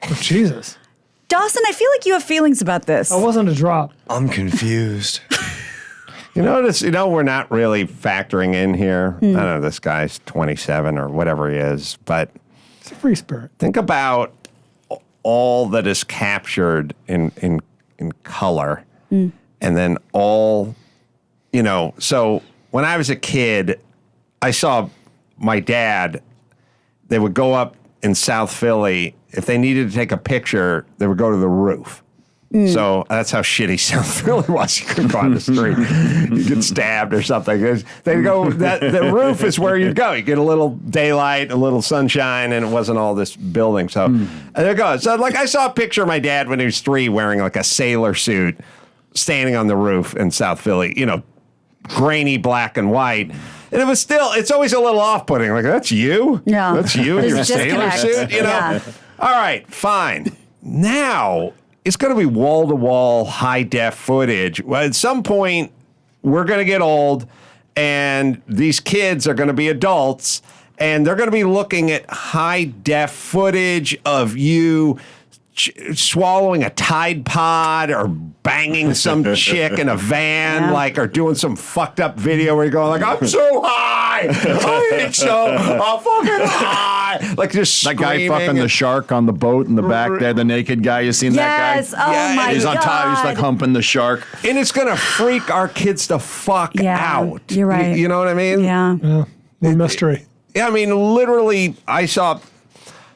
Oh, Jesus. Dawson, I feel like you have feelings about this. That wasn't a drop. I'm confused. We're not really factoring in here. I don't know, this guy's 27 or whatever he is, but It's a free spirit. think about all that is captured in color, and then all, so when I was a kid, I saw my dad, they would go up in South Philly. If they needed to take a picture, they would go to the roof. So that's how shitty South Philly was. You couldn't go on the street. You get stabbed or something. They go, the roof is where you'd go. You get a little daylight, a little sunshine, and it wasn't all this building. So there it goes. So I saw a picture of my dad when he was 3 wearing like a sailor suit, standing on the roof in South Philly, grainy black and white. And it was still, it's always a little off-putting. Like, that's you? Yeah. That's you in your There's sailor disconnect. suit? Yeah. All right, fine. Now, it's going to be wall-to-wall, high-def footage. Well, at some point, we're going to get old, and these kids are going to be adults, and they're going to be looking at high-def footage of you swallowing a Tide Pod or banging some chick in a van, or doing some fucked up video where you're going like, I'm so high, I ain't so fucking high, like just That guy screaming fucking the shark on the boat in the back there, the naked guy. You seen that Yes. guy? Oh, my He's on top. He's God. like humping the shark. and it's gonna freak our kids the fuck out. You're right. You know what I mean? Yeah. Yeah. The mystery. Yeah, I mean, literally,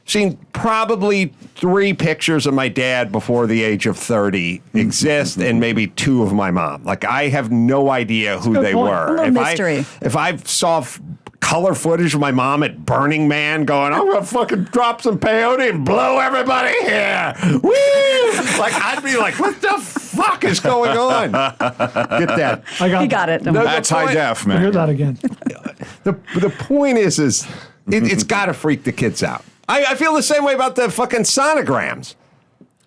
seen probably 3 pictures of my dad before the age of 30 exist, and maybe 2 of my mom. Like, I have no idea who good they point. were. A little mystery. If I saw color footage of my mom at Burning Man going, I'm gonna fucking drop some peyote and blow everybody here. Woo! Like, I'd be like, what the fuck is going on? Get that. I Got it. No, That's high def, I hear man. that again. The point is it's got to freak the kids out. I feel the same way about the fucking sonograms.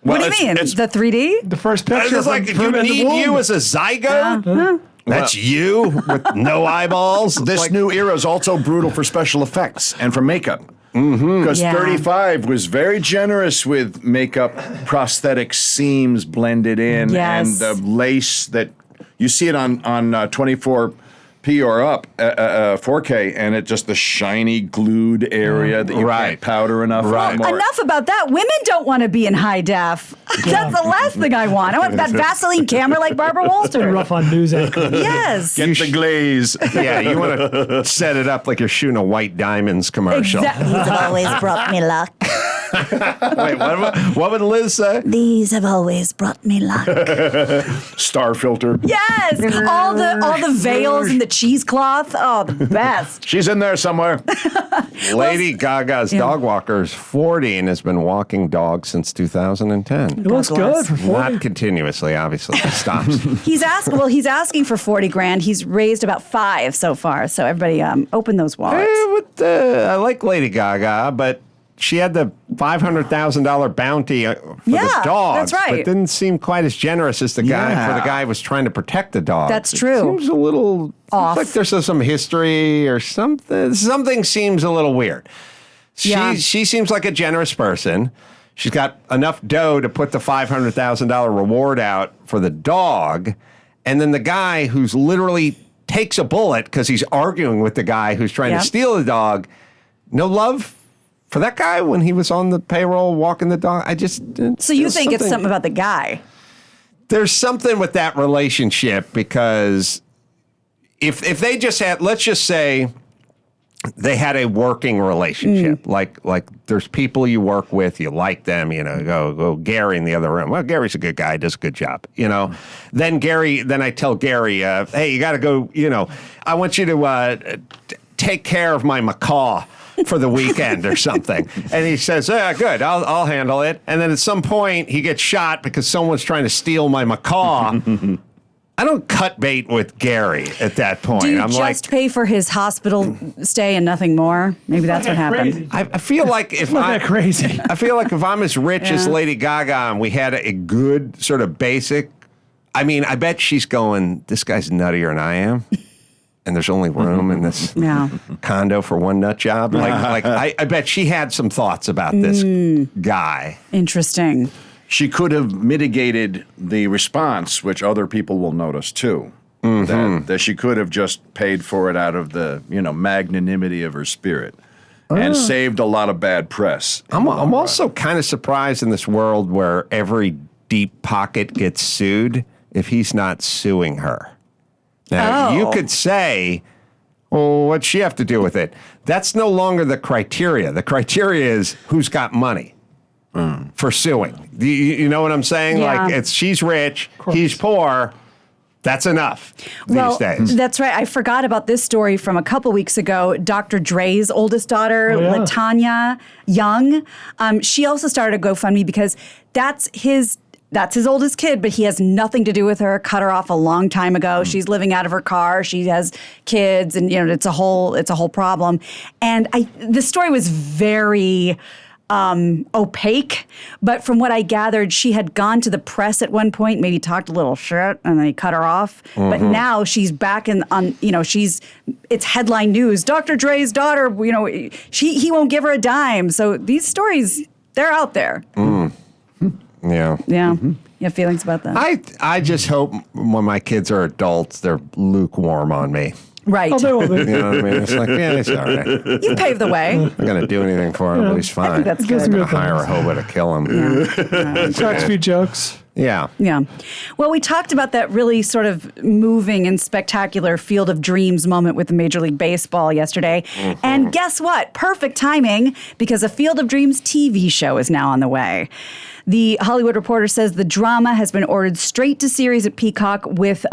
What do you mean? The 3D? The first picture. It's like, from you in the need womb. you as a zygote? That's you with no eyeballs? This new era is also brutal for special effects and for makeup. Because Yeah. 35 was very generous with makeup, prosthetic seams blended in, Yes. and the lace that you see it on 24p or up, 4K, and it just the shiny glued area that you can't powder enough. Right. anymore. Enough about that. Women don't want to be in high def. That's the last thing I want. I want that Vaseline camera like Barbara Walters. Rough on news anchor. Yes. Get the glaze. Yeah, you want to set it up like you're shooting a White Diamonds commercial. Exactly. These have always brought me luck. Wait, what would Liz say? These have always brought me luck. Star filter. Yes. All the veils and the cheesecloth. Oh, the best. She's in there somewhere. Lady Gaga's dog walker is 40 and has been walking dogs since 2010. It looks good for 40. Not continuously, obviously. It stops. He's asking for 40 grand. He's raised about 5 so far. So everybody open those wallets. I like Lady Gaga, but she had the $500,000 bounty for the dogs. that's right. But didn't seem quite as generous as the guy for the guy who was trying to protect the dogs. That's true. It seems a little off. Like there's some history or something. Something seems a little weird. She seems like a generous person. She's got enough dough to put the $500,000 reward out for the dog, and then the guy who's literally takes a bullet because he's arguing with the guy who's trying to steal the dog. No love for that guy when he was on the payroll walking the dog. So you think it's something about the guy? There's something with that relationship because if they just had, let's just say they had a working relationship, like there's people you work with, you like them, go Gary in the other room. Well, Gary's a good guy, does a good job, Then I tell Gary, hey, you got to go, I want you to take care of my macaw for the weekend or something. And he says, yeah, good, I'll handle it. And then at some point he gets shot because someone's trying to steal my macaw. I don't cut bait with Gary at that point. Do you I'm just pay for his hospital stay and nothing more? Maybe that's what happened. I feel like if Not that crazy. I feel like if I'm as rich as Lady Gaga and we had a good sort of basic, I bet she's going, this guy's nuttier than I am. And there's only room in this condo for one nut job. I bet she had some thoughts about this guy. Interesting. She could have mitigated the response, which other people will notice too. That she could have just paid for it out of the magnanimity of her spirit, and saved a lot of bad press. I'm also kind of surprised in this world where every deep pocket gets sued if he's not suing her. Now, you could say, well, what'd she have to do with it? That's no longer the criteria. The criteria is who's got money for suing. You know what I'm saying? Yeah. Like, she's rich, he's poor. That's enough these days. That's right. I forgot about this story from a couple weeks ago. Dr. Dre's oldest daughter, LaTanya Young, she also started a GoFundMe because that's his oldest kid, but he has nothing to do with her. Cut her off a long time ago. She's living out of her car. She has kids, and it's a whole problem. And the story was very opaque, but from what I gathered, she had gone to the press at one point, maybe talked a little shit, and they cut her off. But now she's back it's headline news. Dr. Dre's daughter, he won't give her a dime. So these stories, they're out there. Yeah. Yeah. You have feelings about that? I just hope when my kids are adults, they're lukewarm on me. Right. Oh, they will be. You know what I mean? It's like, yeah, it's all right. You paved the way. I'm not going to do anything for him, but he's fine. I think that's Get some good. good Hire a things. hobo to kill him. Cracks a few jokes. Yeah. Yeah. Well, we talked about that really sort of moving and spectacular Field of Dreams moment with Major League Baseball yesterday. And guess what? Perfect timing, because a Field of Dreams TV show is now on the way. The Hollywood Reporter says the drama has been ordered straight to series at Peacock with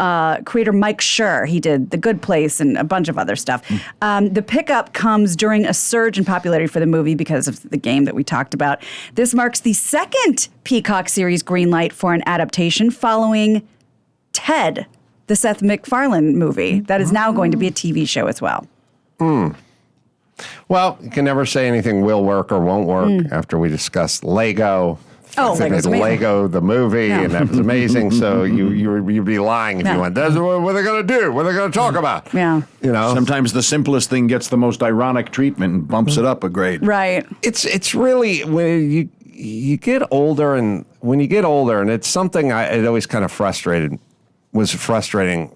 creator Mike Schur. He did The Good Place and a bunch of other stuff. The pickup comes during a surge in popularity for the movie because of the game that we talked about. This marks the second Peacock series greenlight for an adaptation following Ted, the Seth MacFarlane movie. That is now going to be a TV show as well. Well, you can never say anything will work or won't work after we discuss Lego, Oh, Lego's amazing. Lego the movie, Yeah. and that was amazing. So you'd be lying if Yeah. you went, "That's what are they going to do? What are they going to talk about?" Yeah. You know, Sometimes the simplest thing gets the most ironic treatment and bumps it up a grade. Right. it's really when you get older, and when you get older, and it's something it always kind of was frustrating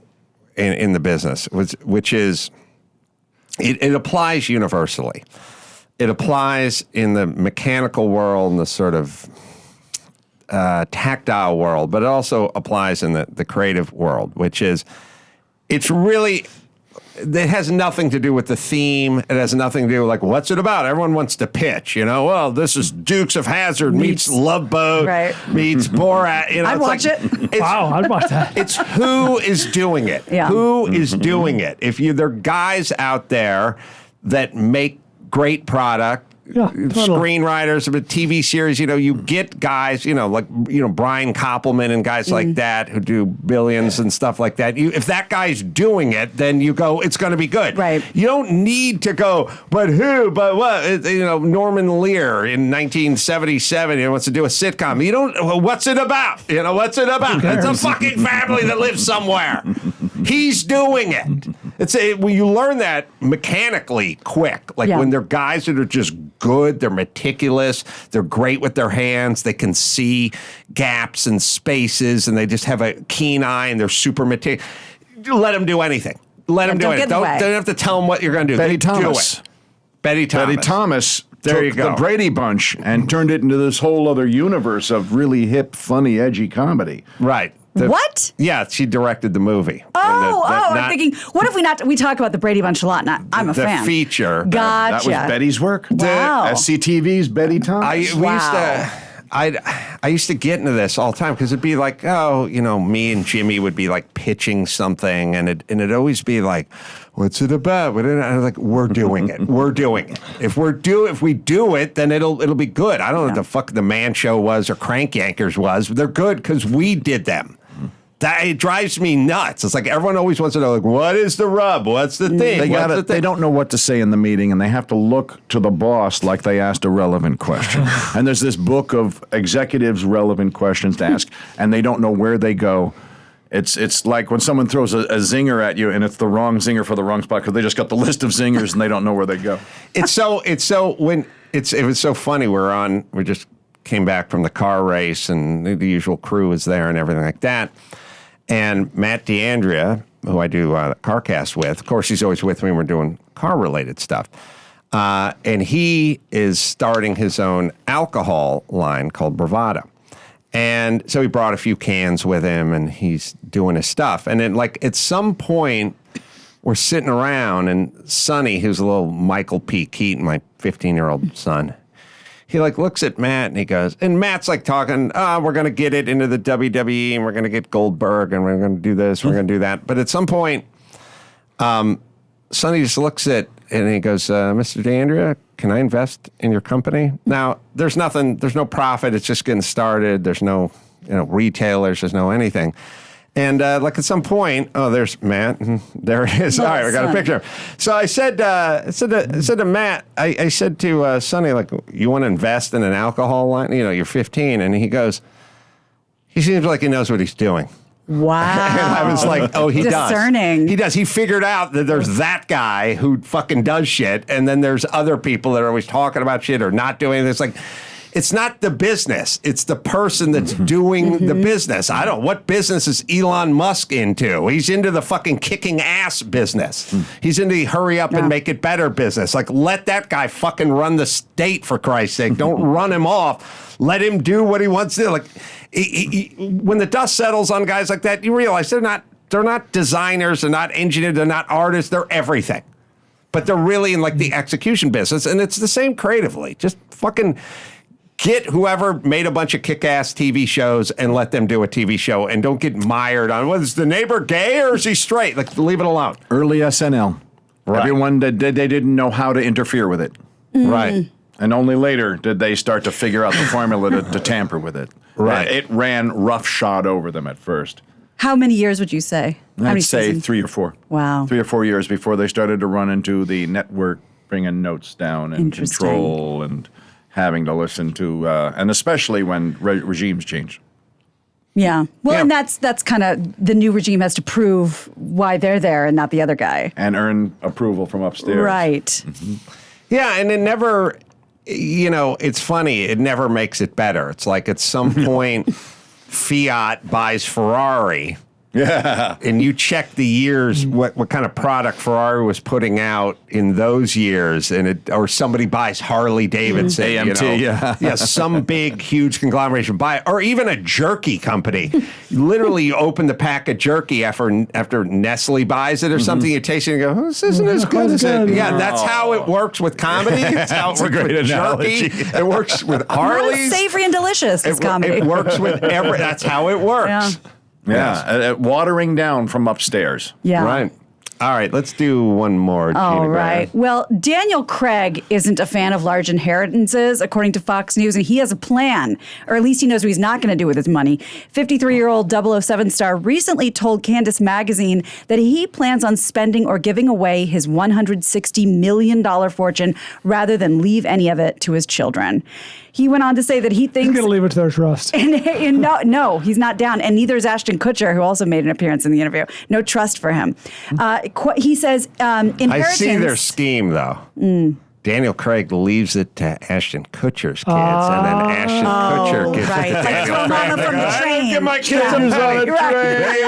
in the business, which is it applies universally. It applies in the mechanical world and the sort of tactile world, but it also applies in the creative world, which is it has nothing to do with the theme. It has nothing to do with, like, what's it about? Everyone wants to pitch, well, this is Dukes of Hazzard meets Love Boat, Right. meets Borat. I'd watch it. Wow, I'd watch that. It's who is doing it. Yeah. Who is doing it? There are guys out there that make great product. Yeah, totally. Screenwriters of a TV series, you get guys, like Brian Koppelman and guys like that who do billions and stuff like that. If that guy's doing it, then you go, it's going to be good. Right. You don't need to go, but who, but what? Norman Lear in 1977 wants to do a sitcom. You don't. What's it about? What's it about? It's a fucking family that lives somewhere. He's doing it. When you learn that mechanically quick, like when they're guys that are just good, they're meticulous, they're great with their hands, they can see gaps and spaces, and they just have a keen eye, and they're super meticulous. Let them do anything. Let them do it. Don't have to tell them what you're going to do. Betty They Thomas. do it. Betty Thomas There took you go. the Brady Bunch and turned it into this whole other universe of really hip, funny, edgy comedy. Right. What? Yeah, she directed the movie. I'm thinking, what if we talk about the Brady Bunch a lot, and I'm a the fan. feature. Gotcha. That was Betty's work. Wow. SCTV's Betty Thomas. I used to get into this all the time because it'd be like, me and Jimmy would be like pitching something, and it'd always be like, what's it about? And I was like, we're doing it. We're doing it. If we do it, then it'll be good. I don't know what the fuck the Man Show was or Crank Yankers was. They're good because we did them. It drives me nuts. It's like everyone always wants to know, like, what is the rub? What's the thing? They don't know what to say in the meeting, and they have to look to the boss like they asked a relevant question. And there's this book of executives' relevant questions to ask, and they don't know where they go. It's like when someone throws a zinger at you, and it's the wrong zinger for the wrong spot because they just got the list of zingers and they don't know where they go. It was so funny. We just came back from the car race, and the usual crew was there and everything like that. And Matt D'Andrea, who I do CarCast with, of course, he's always with me when we're doing car-related stuff. And he is starting his own alcohol line called Bravado. And so he brought a few cans with him, and he's doing his stuff. And then, like, at some point, we're sitting around, and Sonny, who's a little Michael P. Keaton, my 15-year-old son, he like looks at Matt and he goes, and Matt's like talking, we're going to get it into the WWE and we're going to get Goldberg and we're going to do this, we're going to do that. But at some point, Sonny just looks at and he goes, Mr. D'Andrea, can I invest in your company? Now, there's no profit. It's just getting started. There's no, retailers. There's no anything. And like at some point, there's Matt. And there it is. All right, we got a picture. So I said to Matt, I said to Sonny, like, you want to invest in an alcohol line? You're 15, and he seems like he knows what he's doing. Wow. And I was like, oh, he does. Discerning. He does. He figured out that there's that guy who fucking does shit, and then there's other people that are always talking about shit or not doing this. Like, it's not the business. It's the person that's doing the business. What business is Elon Musk into? He's into the fucking kicking ass business. He's into the hurry up and make it better business. Like, let that guy fucking run the state, for Christ's sake. Don't run him off. Let him do what he wants to do. Like, when the dust settles on guys like that, you realize they're not designers, they're not engineers, they're not artists, they're everything. But they're really in like the execution business, and it's the same creatively. Just fucking get whoever made a bunch of kick-ass TV shows and let them do a TV show, and don't get mired on, is the neighbor gay or is he straight? Like, leave it alone. Early SNL. Right. Everyone, they didn't know how to interfere with it. Right. And only later did they start to figure out the formula to tamper with it. Right. It ran roughshod over them at first. How many years would you say? How many I'd say seasons? 3 or 4. Wow. 3 or 4 years before they started to run into the network bringing notes down and Interesting. control and having to listen to, and especially when regimes change. Yeah. Well, and that's kind of the new regime has to prove why they're there and not the other guy. And earn approval from upstairs. Right. Mm-hmm. Yeah, and it never, it's funny. It never makes it better. It's like at some point, Fiat buys Ferrari. Yeah. And you check the years, what kind of product Ferrari was putting out in those years, and or somebody buys Harley Davidson, AMT, yeah, some big, huge conglomeration buy, or even a jerky company. Literally, you open the pack of jerky after Nestle buys it or something, you taste it and go, this isn't as good as it. Yeah, that's how it works with comedy. That's how it works with jerky. It works with Harleys. Not savory and delicious, this comedy. It works with that's how it works. Yeah. Yeah, watering down from upstairs. Yeah. Right. All right, let's do one more. All right. Well, Daniel Craig isn't a fan of large inheritances, according to Fox News, and he has a plan, or at least he knows what he's not going to do with his money. 53-year-old 007 star recently told Candace Magazine that he plans on spending or giving away his $160 million fortune rather than leave any of it to his children. He went on to say that he thinks... He's going to leave it to their trust. And no, he's not down. And neither is Ashton Kutcher, who also made an appearance in the interview. No trust for him. He says inheritance... I see their scheme, though. Daniel Craig leaves it to Ashton Kutcher's kids, and then Ashton Kutcher gives it to Daniel Like Craig. Mama from the train. Get my kids a penny. They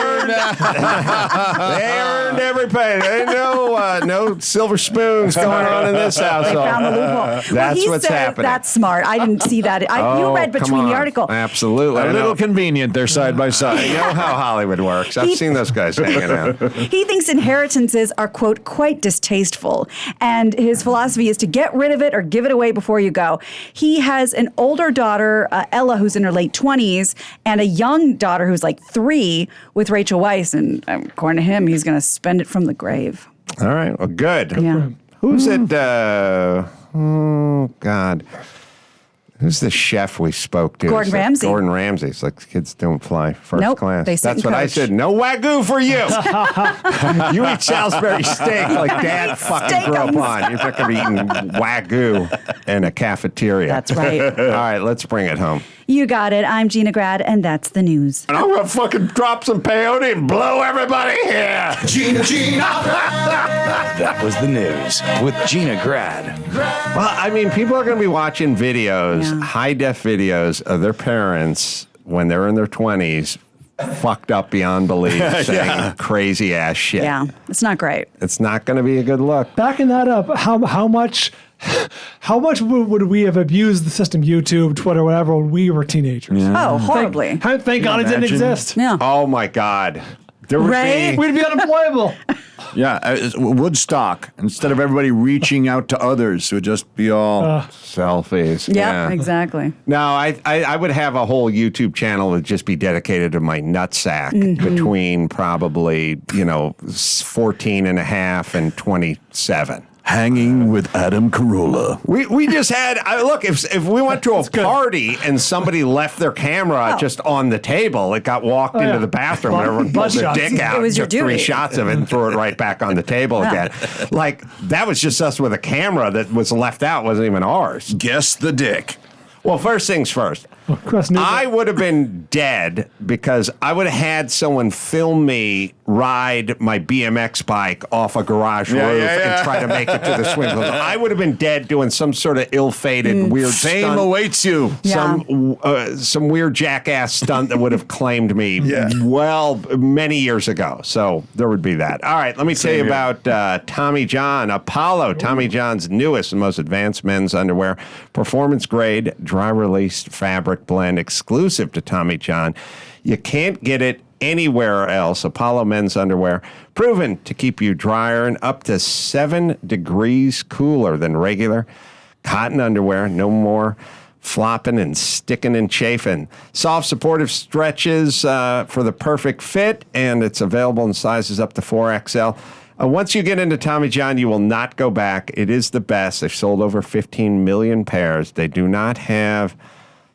earned every penny. There ain't no silver spoons going on in this household. They found the loophole. That's what's happening. That's smart. I didn't see that. You read between the article. Absolutely. A little convenient. They're side by side. I know how Hollywood works. I've seen those guys hanging out. He thinks inheritances are, quote, quite distasteful. And his philosophy is to get rid of it or give it away before you go. He has an older daughter, Ella, who's in her late 20s, and a young daughter who's like 3 with Rachel Weisz. And according to him, he's going to spend it from the grave. All right. Well, good. Yeah. Who's it? Oh, God. Who's the chef we spoke to? Gordon Ramsay. Gordon Ramsay. It's like kids don't fly first Nope, class. they sit That's and what I coach. said. No Wagyu for you. You eat Salisbury steak like Dad fucking grew up on. You're not going to be eating Wagyu in a cafeteria. That's right. All right, let's bring it home. You got it. I'm Gina Grad, and that's the news. And I'm going to fucking drop some peyote and blow everybody here. Gina. That was the news with Gina Grad. Well, I mean, people are going to be watching videos, high-def videos of their parents when they're in their 20s, fucked up beyond belief, saying crazy-ass shit. Yeah, it's not great. It's not going to be a good look. Backing that up, how much would we have abused the system, YouTube, Twitter, whatever, when we were teenagers? Oh, horribly. Thank God it didn't exist. Yeah. Oh, my God. There would Right? be... We'd be unemployable. Yeah, Woodstock. Instead of everybody reaching out to others, it would just be all selfies. Yeah, exactly. No, I would have a whole YouTube channel that would just be dedicated to my nutsack between probably, 14 and a half and 27. hanging with Adam Carolla. We just had look if we went to a party and somebody left their camera just on the table, it got walked into the bathroom and everyone pulled their dick out, It was your took 3 duty. shots of it and threw it right back on the table again. Like that was just us with a camera that was left out, wasn't even ours. Guess the dick. Well, first things first. I would have been dead because I would have had someone film me ride my BMX bike off a garage roof and try to make it to the swim pool. I would have been dead doing some sort of ill-fated weird Fame stunt. awaits you. Some weird jackass stunt that would have claimed me many years ago. So there would be that. All right, let me tell you about Tommy John Apollo. Tommy John's newest and most advanced men's underwear, performance grade, dry release fabric blend exclusive to Tommy John. You can't get it anywhere else. Apollo men's underwear, proven to keep you drier and up to 7 degrees cooler than regular cotton underwear. No more flopping and sticking and chafing. Soft, supportive stretches for the perfect fit, and it's available in sizes up to 4XL. Once you get into Tommy John, you will not go back. It is the best. They've sold over 15 million pairs. They do not have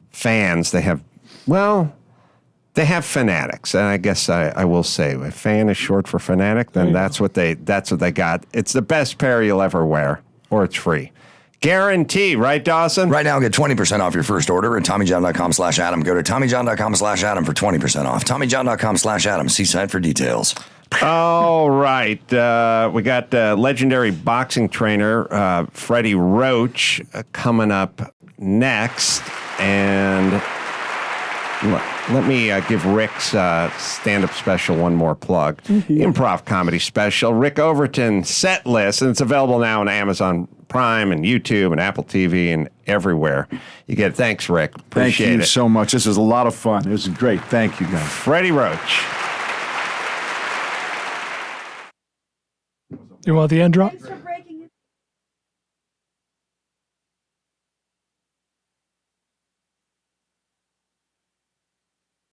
fans. They have, they have fanatics. And I guess I will say, if fan is short for fanatic, then that's what they got. It's the best pair you'll ever wear, or it's free. Guarantee, right, Dawson? Right now, get 20% off your first order at TommyJohn.com/Adam. Go to TommyJohn.com/Adam for 20% off. TommyJohn.com/Adam. See site for details. All right. We got legendary boxing trainer Freddie Roach coming up next. And let me give Rick's stand-up special one more plug. Improv comedy special, Rick Overton set list, and it's available now on Amazon Prime and YouTube and Apple TV and everywhere. You get it. Thanks, Rick. Appreciate it. Thank you so much. This was a lot of fun. It was great. Thank you, guys. Freddie Roach. You want the end drop?